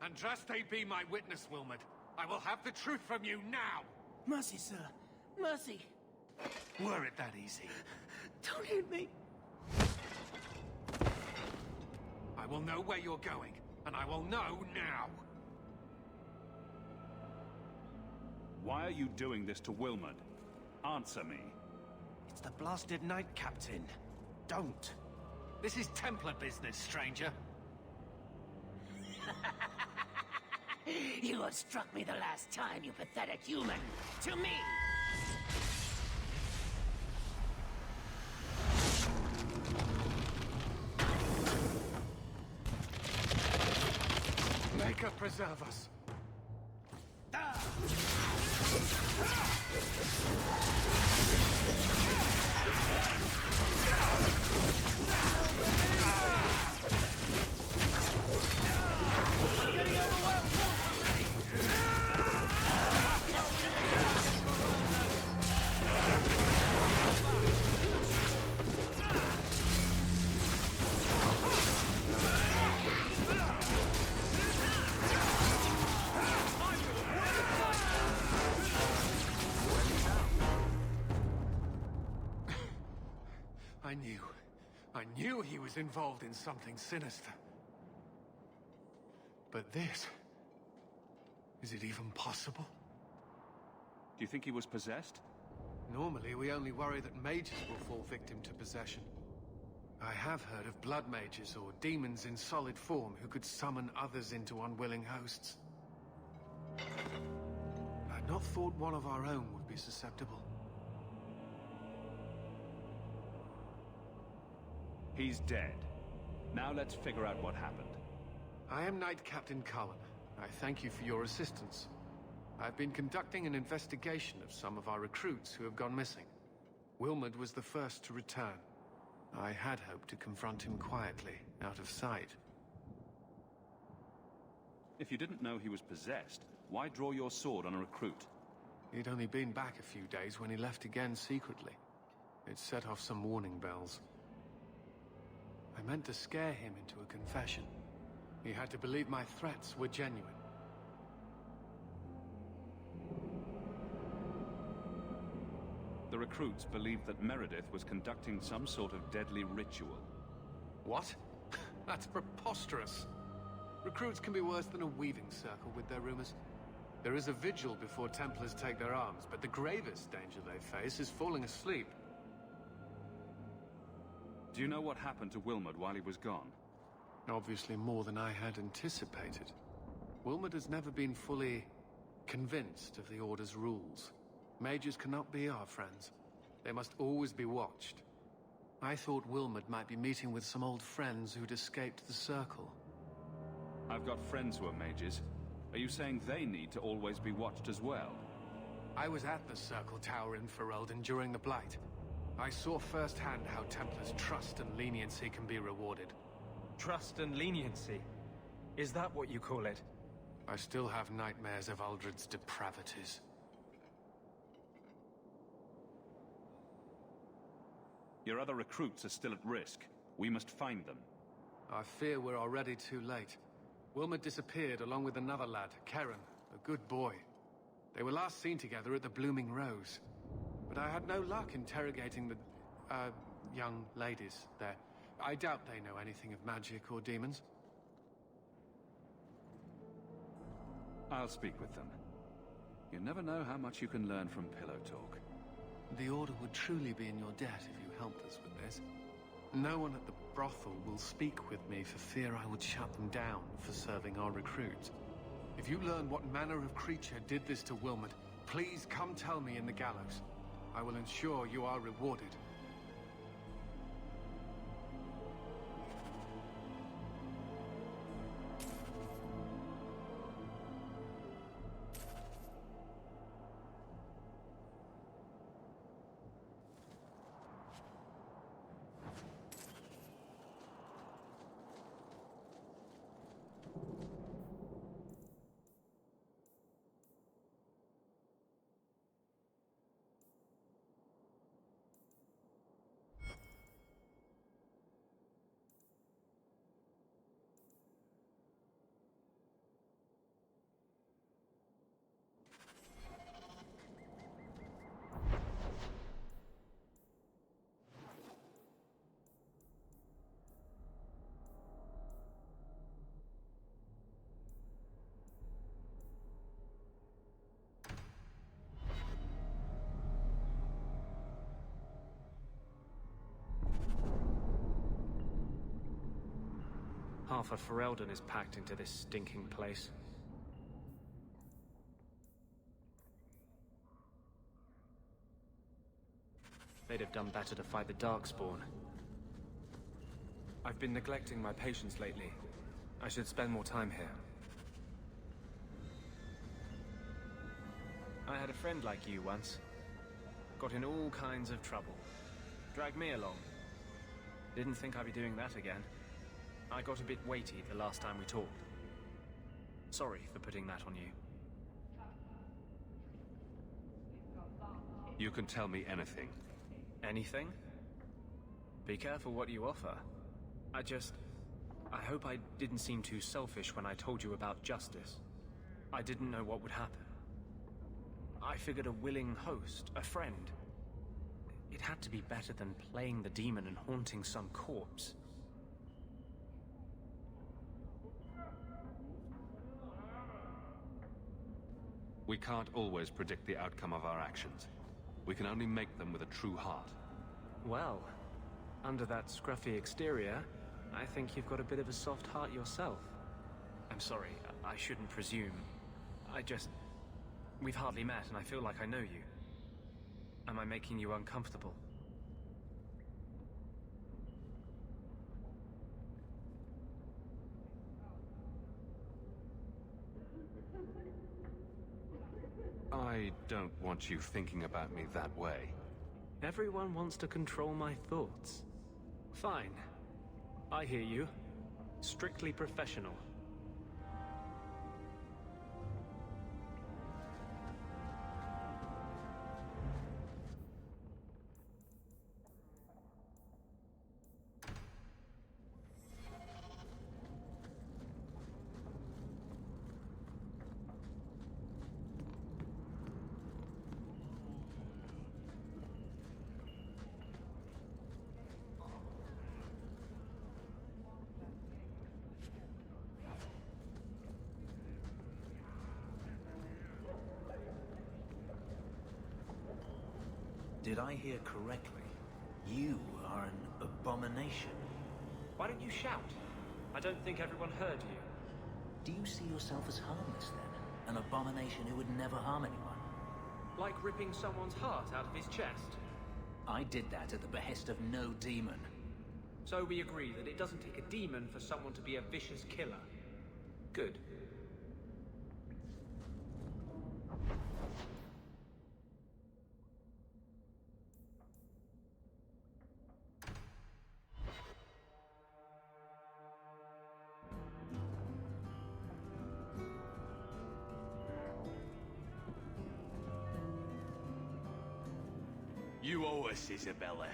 [SPEAKER 13] Andraste be my witness, Wilmot. I will have the truth from you now!
[SPEAKER 4] Mercy, sir. Mercy.
[SPEAKER 13] Were it that easy?
[SPEAKER 4] Don't hit me.
[SPEAKER 13] I will know where you're going, and I will know now!
[SPEAKER 9] Why are you doing this to Wilmot? Answer me.
[SPEAKER 6] It's the blasted Knight Captain. Don't.
[SPEAKER 13] This is Templar business, stranger.
[SPEAKER 21] You have struck me the last time, you pathetic human. To me!
[SPEAKER 13] Maker preserve us. I knew he was involved in something sinister. But this... is it even possible?
[SPEAKER 9] Do you think he was possessed?
[SPEAKER 13] Normally, we only worry that mages will fall victim to possession. I have heard of blood mages or demons in solid form who could summon others into unwilling hosts. I'd not thought one of our own would be susceptible.
[SPEAKER 9] He's dead. Now let's figure out what happened.
[SPEAKER 13] I am Knight Captain Cullen. I thank you for your assistance. I've been conducting an investigation of some of our recruits who have gone missing. Wilmot was the first to return. I had hoped to confront him quietly, out of sight.
[SPEAKER 9] If you didn't know he was possessed, why draw your sword on a recruit?
[SPEAKER 13] He'd only been back a few days when he left again secretly. It set off some warning bells. I meant to scare him into a confession. He had to believe my threats were genuine.
[SPEAKER 9] The recruits believed that Meredith was conducting some sort of deadly ritual.
[SPEAKER 13] What? That's preposterous. Recruits can be worse than a weaving circle with their rumors. There is a vigil before Templars take their arms, but the gravest danger they face is falling asleep.
[SPEAKER 3] Do you know what happened to Wilmot while he was gone?
[SPEAKER 13] Obviously more than I had anticipated. Wilmot has never been fully convinced of the Order's rules. Mages cannot be our friends. They must always be watched. I thought Wilmot might be meeting with some old friends who'd escaped the Circle.
[SPEAKER 3] I've got friends who are mages. Are you saying they need to always be watched as well?
[SPEAKER 13] I was at the Circle Tower in Ferelden during the Blight. I saw firsthand how Templars' trust and leniency can be rewarded.
[SPEAKER 17] Trust and leniency? Is that what you call it?
[SPEAKER 13] I still have nightmares of Uldred's depravities.
[SPEAKER 3] Your other recruits are still at risk. We must find them.
[SPEAKER 13] I fear we're already too late. Wilmot disappeared along with another lad, Karen, a good boy. They were last seen together at the Blooming Rose. But I had no luck interrogating the, young ladies there. I doubt they know anything of magic or demons.
[SPEAKER 3] I'll speak with them. You never know how much you can learn from pillow talk.
[SPEAKER 13] The Order would truly be in your debt if you helped us with this. No one at the brothel will speak with me for fear I would shut them down for serving our recruits. If you learn what manner of creature did this to Wilmot, please come tell me in the gallows. I will ensure you are rewarded.
[SPEAKER 17] Half of Ferelden is packed into this stinking place. They'd have done better to fight the Darkspawn. I've been neglecting my patients lately. I should spend more time here. I had a friend like you once. Got in all kinds of trouble. Dragged me along. Didn't think I'd be doing that again. I got a bit weighty the last time we talked. Sorry for putting that on you.
[SPEAKER 3] You can tell me anything.
[SPEAKER 17] Anything? Be careful what you offer. I hope I didn't seem too selfish when I told you about justice. I didn't know what would happen. I figured a willing host, a friend. It had to be better than playing the demon and haunting some corpse.
[SPEAKER 3] We can't always predict the outcome of our actions. We can only make them with a true heart.
[SPEAKER 17] Well, under that scruffy exterior, I think you've got a bit of a soft heart yourself. I'm sorry, I shouldn't presume. We've hardly met and I feel like I know you. Am I making you uncomfortable?
[SPEAKER 3] I don't want you thinking about me that way.
[SPEAKER 17] Everyone wants to control my thoughts. Fine. I hear you. Strictly professional.
[SPEAKER 2] Did I hear correctly? You are an abomination.
[SPEAKER 17] Why don't you shout? I don't think everyone heard you.
[SPEAKER 2] Do you see yourself as harmless then? An abomination who would never harm anyone?
[SPEAKER 17] Like ripping someone's heart out of his chest.
[SPEAKER 2] I did that at the behest of no demon.
[SPEAKER 17] So we agree that it doesn't take a demon for someone to be a vicious killer. Good.
[SPEAKER 8] You owe us, Isabella.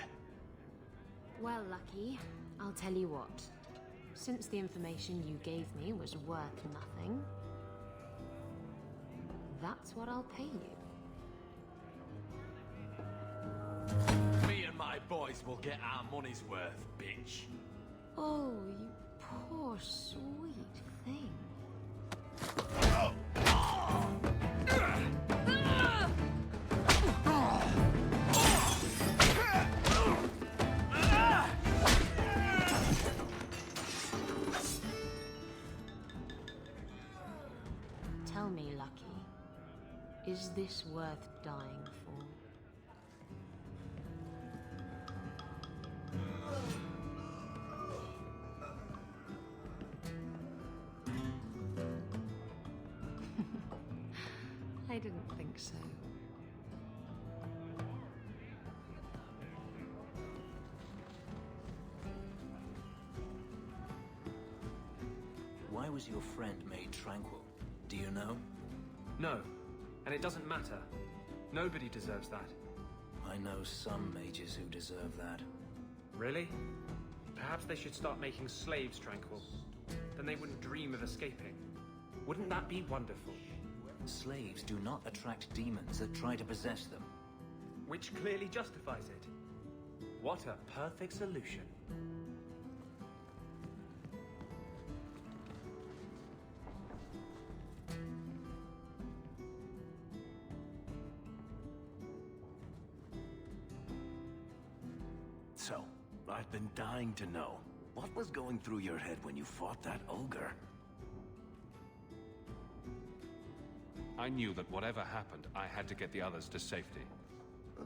[SPEAKER 22] Well, Lucky, I'll tell you what. Since the information you gave me was worth nothing, that's what I'll pay you.
[SPEAKER 8] Me and my boys will get our money's worth, bitch.
[SPEAKER 22] Oh, you poor sweet thing. Tell me, Lucky, is this worth dying for? I didn't think so.
[SPEAKER 2] Why was your friend made tranquil? Do you know?
[SPEAKER 17] No, and it doesn't matter. Nobody deserves that.
[SPEAKER 2] I know some mages who deserve that.
[SPEAKER 17] Really? Perhaps they should start making slaves tranquil. Then they wouldn't dream of escaping. Wouldn't that be wonderful?
[SPEAKER 2] Slaves do not attract demons that try to possess them.
[SPEAKER 17] Which clearly justifies it. What a perfect solution.
[SPEAKER 19] So, I've been dying to know. What was going through your head when you fought that ogre?
[SPEAKER 9] I knew that whatever happened, I had to get the others to safety.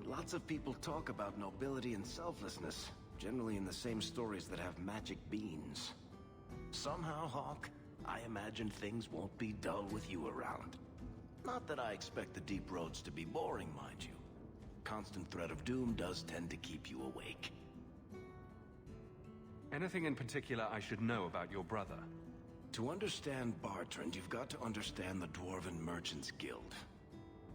[SPEAKER 19] Lots of people talk about nobility and selflessness, generally in the same stories that have magic beans. Somehow, Hawk, I imagine things won't be dull with you around. Not that I expect the deep roads to be boring, mind you. Constant threat of doom does tend to keep you awake.
[SPEAKER 9] Anything in particular I should know about your brother?
[SPEAKER 19] To understand Bartrand, you've got to understand the Dwarven Merchants Guild.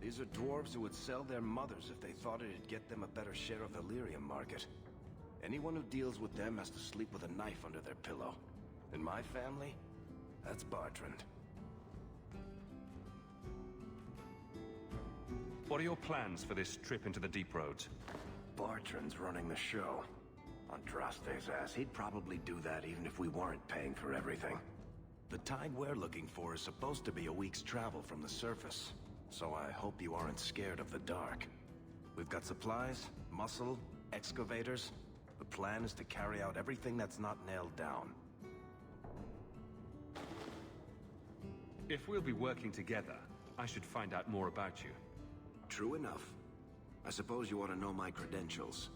[SPEAKER 19] These are dwarves who would sell their mothers if they thought it'd get them a better share of the lyrium market. Anyone who deals with them has to sleep with a knife under their pillow. In my family, that's Bartrand.
[SPEAKER 9] What are your plans for this trip into the Deep Roads?
[SPEAKER 19] Bartrand's running the show. Andraste's ass, he'd probably do that even if we weren't paying for everything. The tide we're looking for is supposed to be a week's travel from the surface, so I hope you aren't scared of the dark. We've got supplies, muscle, excavators. The plan is to carry out everything that's not nailed down.
[SPEAKER 9] If we'll be working together, I should find out more about you.
[SPEAKER 19] True enough. I suppose you ought to know my credentials.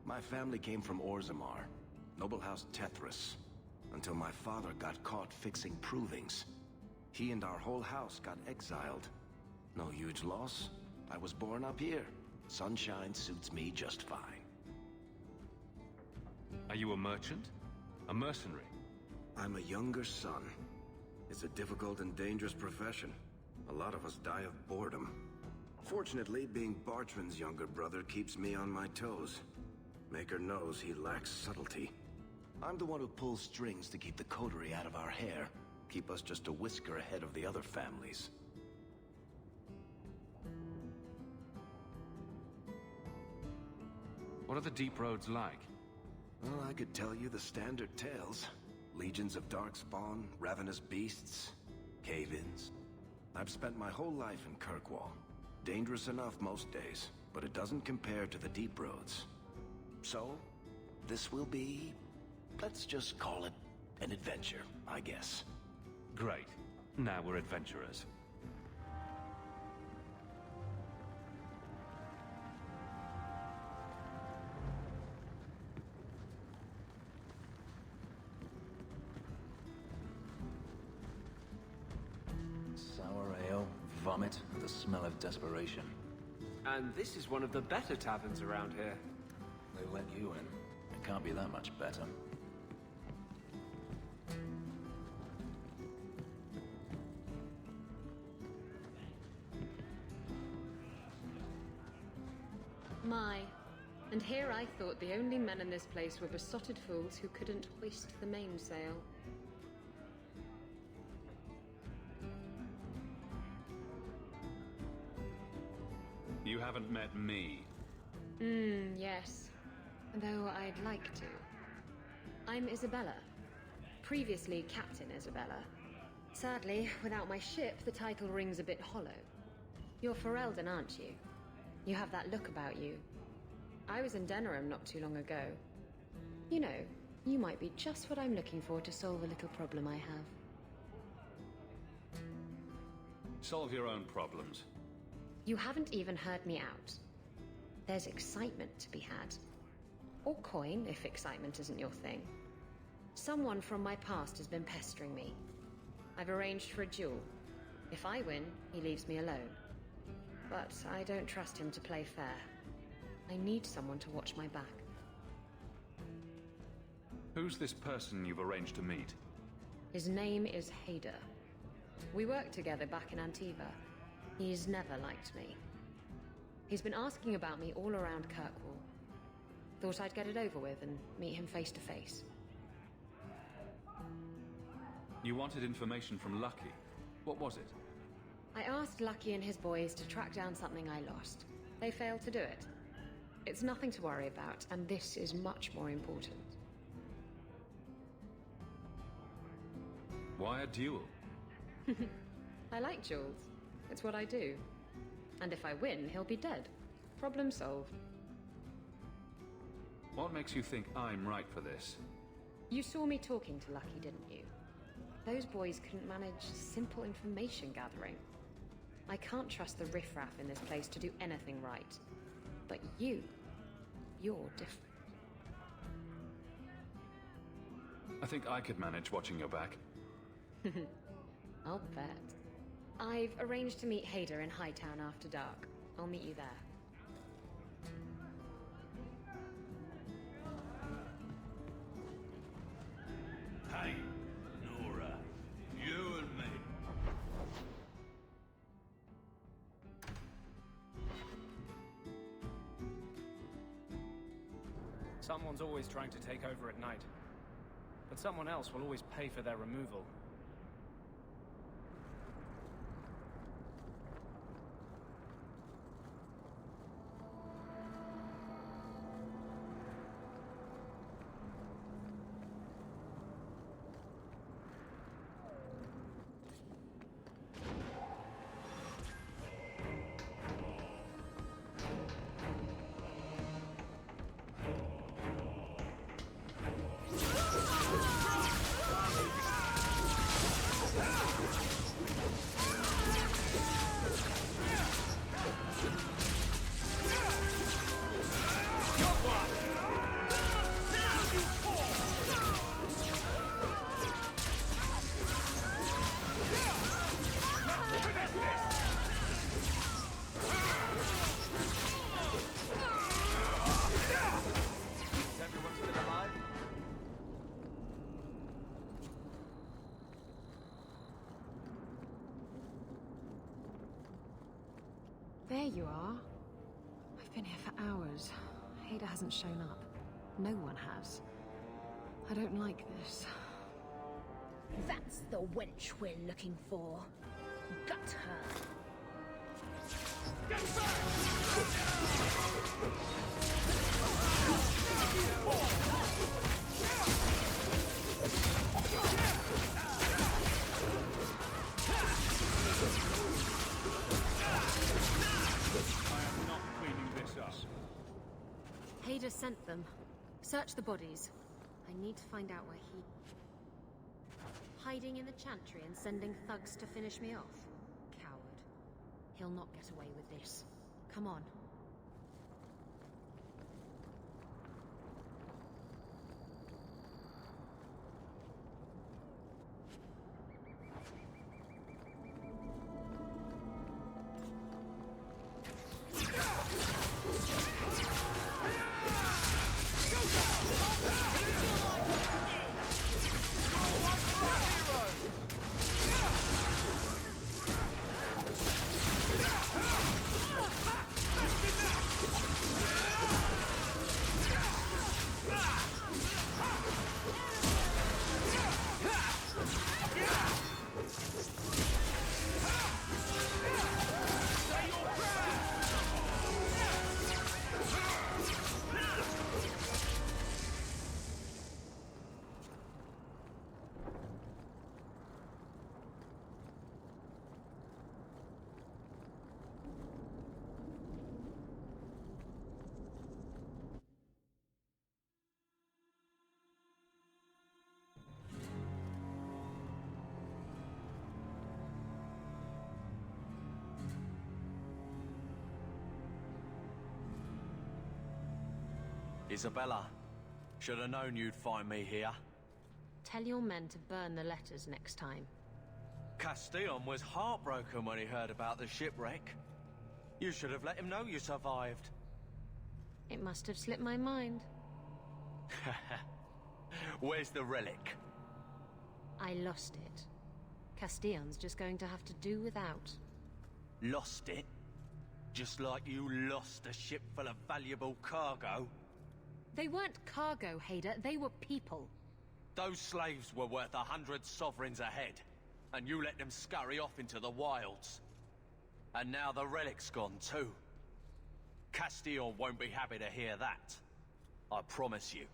[SPEAKER 19] My family came from Orzammar, noble house Tethras, until my father got caught fixing provings. He and our whole house got exiled. No huge loss. I was born up here. Sunshine suits me just fine.
[SPEAKER 9] Are you a merchant? A mercenary?
[SPEAKER 19] I'm a younger son. It's a difficult and dangerous profession. A lot of us die of boredom. Fortunately, being Bartrand's younger brother keeps me on my toes. Maker knows he lacks subtlety. I'm the one who pulls strings to keep the coterie out of our hair. Keep us just a whisker ahead of the other families.
[SPEAKER 9] What are the Deep Roads like?
[SPEAKER 19] Well, I could tell you the standard tales. Legions of darkspawn, ravenous beasts, cave-ins. I've spent my whole life in Kirkwall. Dangerous enough most days, but it doesn't compare to the deep roads. So, this will be... let's just call it an adventure, I guess.
[SPEAKER 9] Great. Now we're adventurers.
[SPEAKER 2] Sour ale, vomit, and the smell of desperation.
[SPEAKER 17] And this is one of the better taverns around here.
[SPEAKER 2] They let you in. It can't be that much better.
[SPEAKER 22] My. And here I thought the only men in this place were besotted fools who couldn't hoist the mainsail.
[SPEAKER 9] You haven't met me.
[SPEAKER 22] Yes. Though I'd like to. I'm Isabella. Previously Captain Isabella. Sadly, without my ship, the title rings a bit hollow. You're Ferelden, aren't you? You have that look about you. I was in Denerim not too long ago. You know, you might be just what I'm looking for to solve a little problem I have.
[SPEAKER 9] Solve your own problems.
[SPEAKER 22] You haven't even heard me out. There's excitement to be had. Or coin, if excitement isn't your thing. Someone from my past has been pestering me. I've arranged for a duel. If I win, he leaves me alone. But I don't trust him to play fair. I need someone to watch my back.
[SPEAKER 9] Who's this person you've arranged to meet?
[SPEAKER 22] His name is Hader. We worked together back in Antiva. He's never liked me. He's been asking about me all around Kirkwall. Thought I'd get it over with and meet him face to face.
[SPEAKER 9] You wanted information from Lucky. What was it?
[SPEAKER 22] I asked Lucky and his boys to track down something I lost. They failed to do it. It's nothing to worry about, and this is much more important.
[SPEAKER 9] Why a duel?
[SPEAKER 22] I like duels. It's what I do. And if I win, he'll be dead. Problem solved.
[SPEAKER 9] What makes you think I'm right for this?
[SPEAKER 22] You saw me talking to Lucky, didn't you? Those boys couldn't manage simple information gathering. I can't trust the riffraff in this place to do anything right. But you're different.
[SPEAKER 9] I think I could manage watching your back.
[SPEAKER 22] I'll bet. I've arranged to meet Hader in Hightown after dark. I'll meet you there.
[SPEAKER 11] Hey, Nora. You and me.
[SPEAKER 17] Someone's always trying to take over at night. But someone else will always pay for their removal.
[SPEAKER 22] There you are. I've been here for hours. Hader hasn't shown up. No one has. I don't like this.
[SPEAKER 1] That's the wench we're looking for. Gut her.
[SPEAKER 10] Get back!
[SPEAKER 22] Hader sent them. Search the bodies. I need to find out where he... Hiding in the Chantry and sending thugs to finish me off? Coward. He'll not get away with this. Come on.
[SPEAKER 12] Isabella, should have known you'd find me here.
[SPEAKER 22] Tell your men to burn the letters next time.
[SPEAKER 12] Castillon was heartbroken when he heard about the shipwreck. You should have let him know you survived.
[SPEAKER 22] It must have slipped my mind.
[SPEAKER 12] Where's the relic?
[SPEAKER 22] I lost it. Castillon's just going to have to do without.
[SPEAKER 12] Lost it? Just like you lost a ship full of valuable cargo?
[SPEAKER 22] They weren't cargo, Hader. They were people.
[SPEAKER 12] Those slaves were worth 100 sovereigns a head, and you let them scurry off into the wilds. And now the relic's gone too. Castillon won't be happy to hear that. I promise you.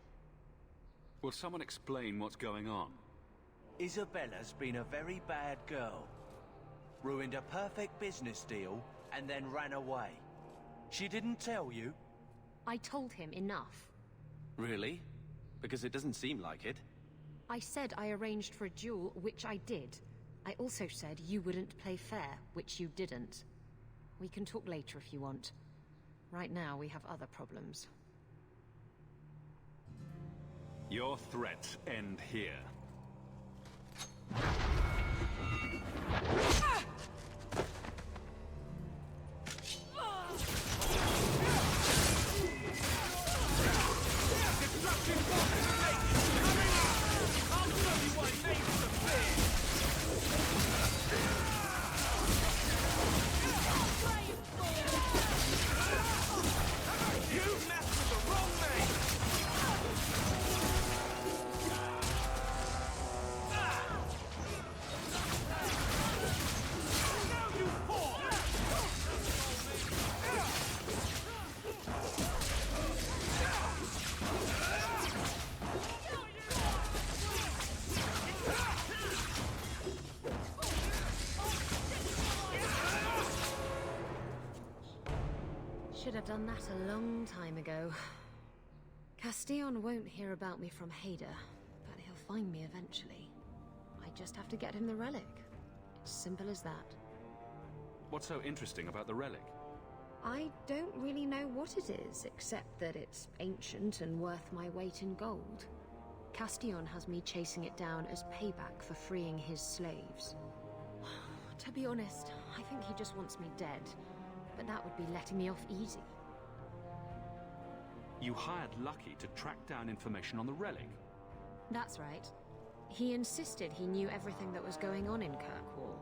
[SPEAKER 9] Will someone explain what's going on?
[SPEAKER 12] Isabella's been a very bad girl. Ruined a perfect business deal, and then ran away. She didn't tell you?
[SPEAKER 22] I told him enough.
[SPEAKER 5] Really? Because it doesn't seem like it.
[SPEAKER 22] I said I arranged for a duel, which I did. I also said you wouldn't play fair, which you didn't. We can talk later if you want. Right now, we have other problems.
[SPEAKER 9] Your threats end here.
[SPEAKER 22] Should have done that a long time ago. Castillon won't hear about me from Hader, but he'll find me eventually. I just have to get him the relic. It's simple as that.
[SPEAKER 9] What's so interesting about the relic?
[SPEAKER 22] I don't really know what it is, except that it's ancient and worth my weight in gold. Castillon has me chasing it down as payback for freeing his slaves. To be honest, I think he just wants me dead. But that would be letting me off easy.
[SPEAKER 9] You hired Lucky to track down information on the relic?
[SPEAKER 22] That's right. He insisted he knew everything that was going on in Kirkwall.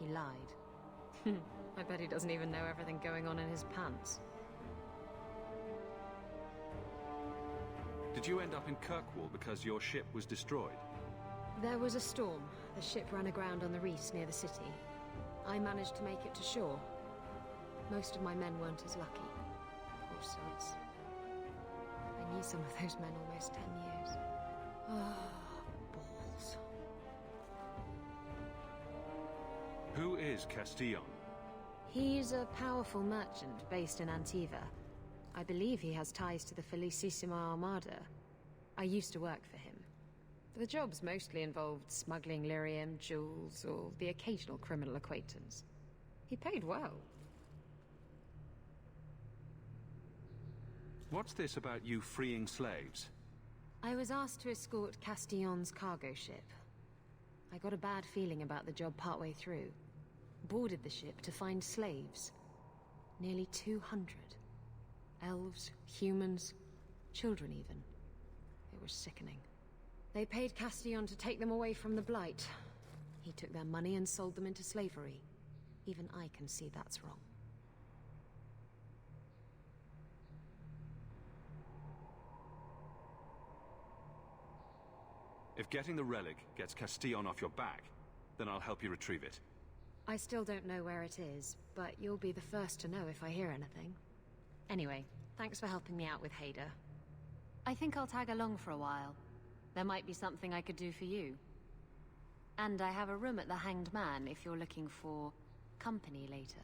[SPEAKER 22] He lied. I bet he doesn't even know everything going on in his pants.
[SPEAKER 9] Did you end up in Kirkwall because your ship was destroyed?
[SPEAKER 22] There was a storm. The ship ran aground on the reefs near the city. I managed to make it to shore. Most of my men weren't as lucky. Poor sods. I knew some of those men almost 10 years. Ah, balls.
[SPEAKER 9] Who is Castillon?
[SPEAKER 22] He's a powerful merchant based in Antiva. I believe he has ties to the Felicissima Armada. I used to work for him. The jobs mostly involved smuggling lyrium, jewels, or the occasional criminal acquaintance. He paid well.
[SPEAKER 9] What's this about you freeing slaves?
[SPEAKER 22] I was asked to escort Castillon's cargo ship. I got a bad feeling about the job partway through. Boarded the ship to find slaves. Nearly 200. Elves, humans, children even. It was sickening. They paid Castillon to take them away from the Blight. He took their money and sold them into slavery. Even I can see that's wrong.
[SPEAKER 9] If getting the relic gets Castillon off your back, then I'll help you retrieve it.
[SPEAKER 22] I still don't know where it is, but you'll be the first to know if I hear anything. Anyway, thanks for helping me out with Hader. I think I'll tag along for a while. There might be something I could do for you. And I have a room at the Hanged Man if you're looking for company later.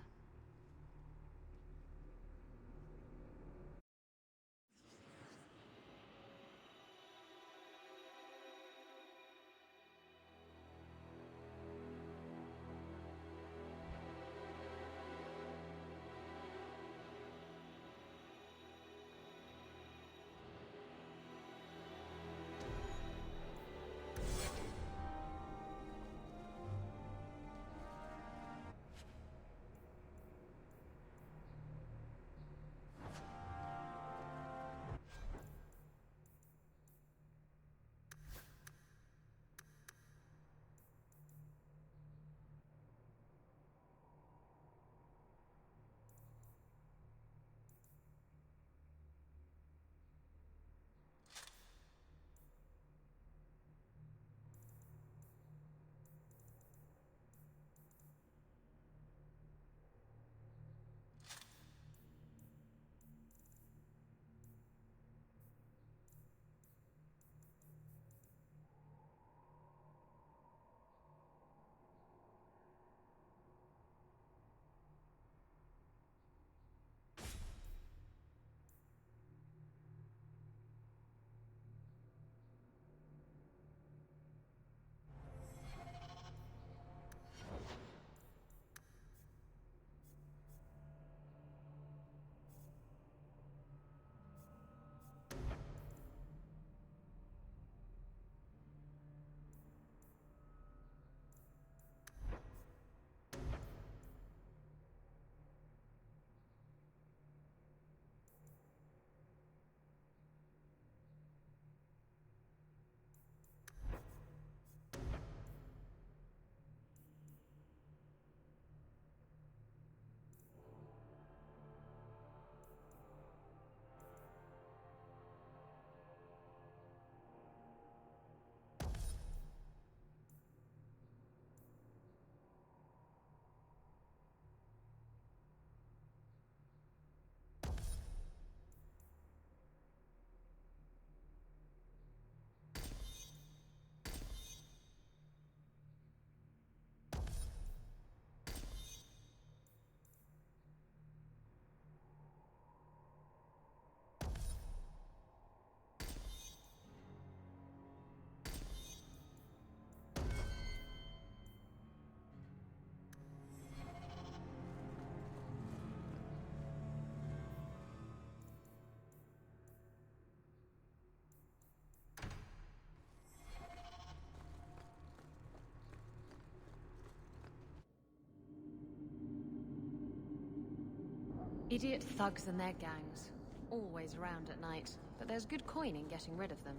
[SPEAKER 22] Idiot thugs and their gangs. Always around at night, but there's good coin in getting rid of them.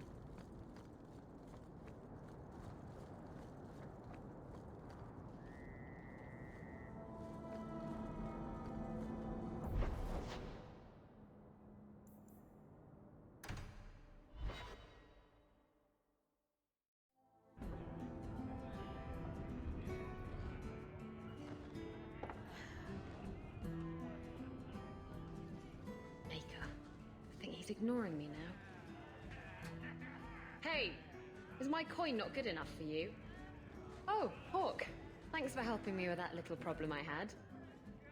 [SPEAKER 22] He's ignoring me now. Hey! Is my coin not good enough for you? Oh, Hawk. Thanks for helping me with that little problem I had.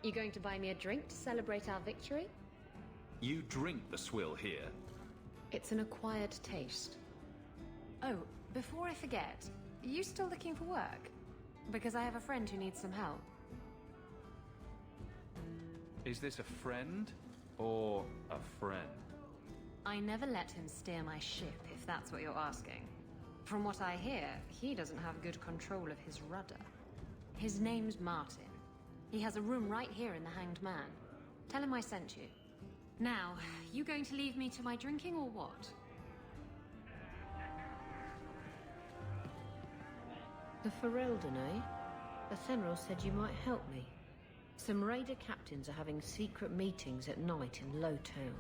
[SPEAKER 22] You going to buy me a drink to celebrate our victory?
[SPEAKER 9] You drink the swill here.
[SPEAKER 22] It's an acquired taste. Oh, before I forget, are you still looking for work? Because I have a friend who needs some help.
[SPEAKER 9] Is this a friend or a friend?
[SPEAKER 22] I never let him steer my ship, if that's what you're asking. From what I hear, he doesn't have good control of his rudder. His name's Martin. He has a room right here in the Hanged Man. Tell him I sent you. Now, you going to leave me to my drinking or what? The Ferelden, eh? Athenril said you might help me. Some raider captains are having secret meetings at night in Lowtown.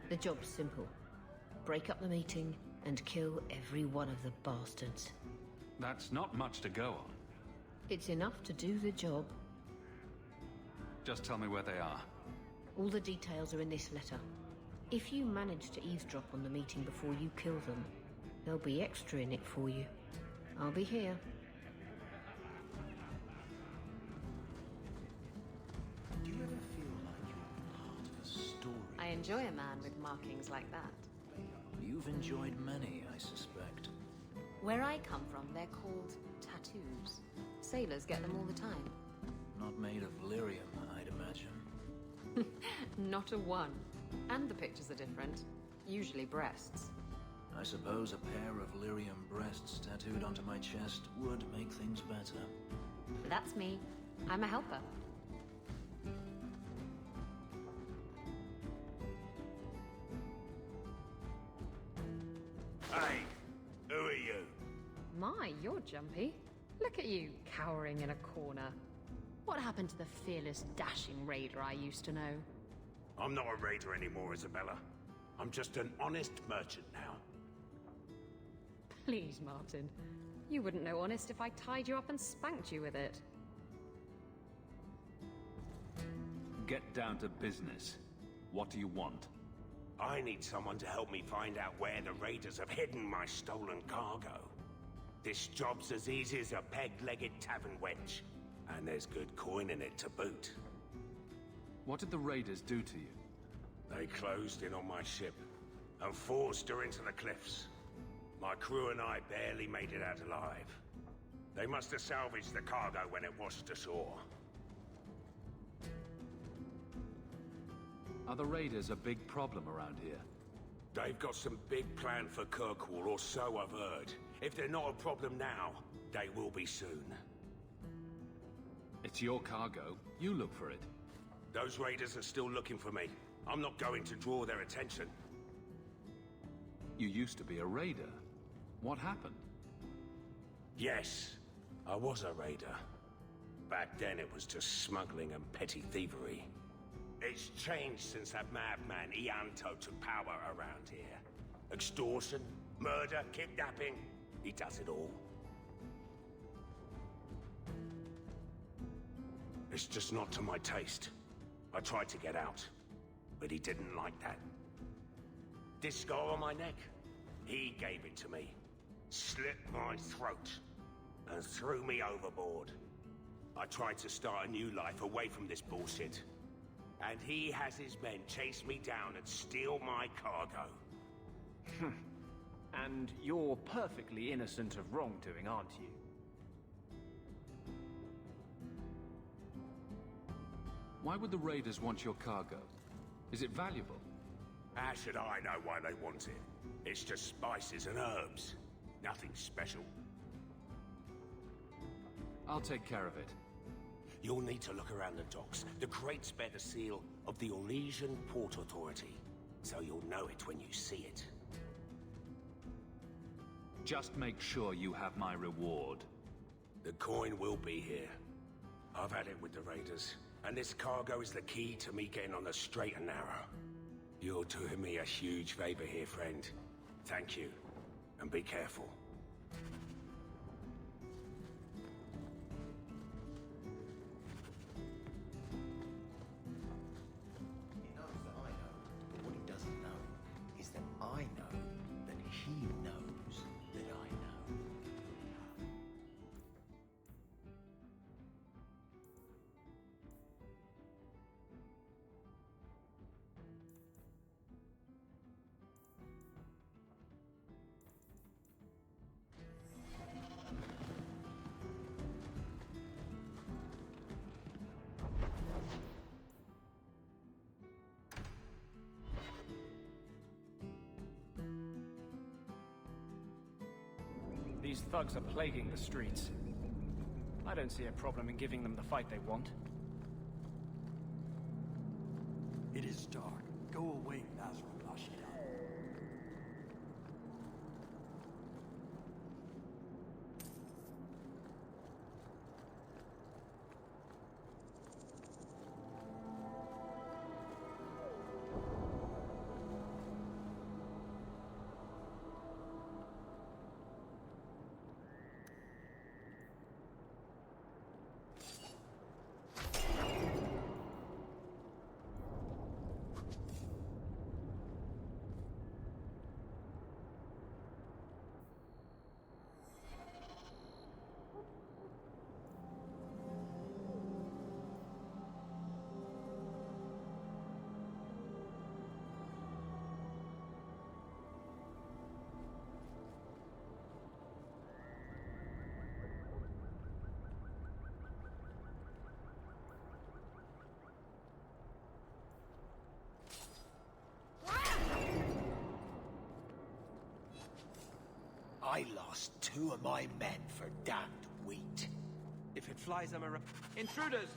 [SPEAKER 22] The job's simple. Break up the meeting and kill every one of the bastards.
[SPEAKER 9] That's not much to go on.
[SPEAKER 22] It's enough to do the job.
[SPEAKER 9] Just tell me where they are.
[SPEAKER 22] All the details are in this letter. If you manage to eavesdrop on the meeting before you kill them, there'll be extra in it for you. I'll be here.
[SPEAKER 2] Do you ever feel like you're part of a story?
[SPEAKER 22] I enjoy a man with markings like that.
[SPEAKER 2] You've enjoyed many, I suspect.
[SPEAKER 22] Where I come from, they're called tattoos. Sailors get them all the time.
[SPEAKER 2] Not made of lyrium, I'd imagine.
[SPEAKER 22] Not a one. And the pictures are different. Usually breasts.
[SPEAKER 2] I suppose a pair of lyrium breasts tattooed onto my chest would make things better.
[SPEAKER 22] That's me. I'm a helper.
[SPEAKER 11] Hey, who are you?
[SPEAKER 22] My, you're jumpy. Look at you, cowering in a corner. What happened to the fearless, dashing raider I used to know?
[SPEAKER 11] I'm not a raider anymore, Isabella. I'm just an honest merchant now.
[SPEAKER 22] Please, Martin. You wouldn't know honest if I tied you up and spanked you with it.
[SPEAKER 9] Get down to business. What do you want?
[SPEAKER 11] I need someone to help me find out where the raiders have hidden my stolen cargo. This job's as easy as a peg-legged tavern wench. And there's good coin in it to boot.
[SPEAKER 9] What did the raiders do to you?
[SPEAKER 11] They closed in on my ship and forced her into the cliffs. My crew and I barely made it out alive. They must have salvaged the cargo when it washed ashore.
[SPEAKER 9] Are the raiders a big problem around here?
[SPEAKER 11] They've got some big plan for Kirkwall, or so I've heard. If they're not a problem now, they will be soon.
[SPEAKER 9] It's your cargo. You look for it.
[SPEAKER 11] Those raiders are still looking for me. I'm not going to draw their attention.
[SPEAKER 9] You used to be a raider. What happened?
[SPEAKER 11] Yes, I was a raider. Back then it was just smuggling and petty thievery. It's changed since that madman Ianto took power around here. Extortion, murder, kidnapping. He does it all. It's just not to my taste. I tried to get out, but he didn't like that. This scar on my neck, he gave it to me. Slit my throat and threw me overboard. I tried to start a new life away from this bullshit. And he has his men chase me down and steal my cargo.
[SPEAKER 17] And you're perfectly innocent of wrongdoing, aren't you?
[SPEAKER 9] Why would the raiders want your cargo? Is it valuable?
[SPEAKER 11] How should I know why they want it? It's just spices and herbs. Nothing special.
[SPEAKER 9] I'll take care of it.
[SPEAKER 11] You'll need to look around the docks. The crates bear the seal of the Orlesian Port Authority, so you'll know it when you see it.
[SPEAKER 9] Just make sure you have my reward.
[SPEAKER 11] The coin will be here. I've had it with the raiders, and this cargo is the key to me getting on the straight and narrow. You're doing me a huge favor here, friend. Thank you, and be careful.
[SPEAKER 19] He knows that I know, but what he doesn't know is that I know that he knows that I know.
[SPEAKER 17] These thugs are plaguing the streets. I don't see a problem in giving them the fight they want.
[SPEAKER 10] It is dark. Go away, Nazrul Rashida.
[SPEAKER 8] I lost 2 of my men for damned wheat.
[SPEAKER 6] If it flies, I'm a... Intruders!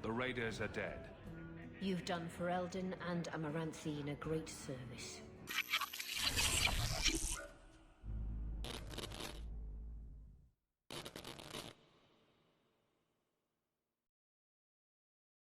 [SPEAKER 3] The raiders are dead.
[SPEAKER 14] You've done Ferelden and Amaranthine a great service.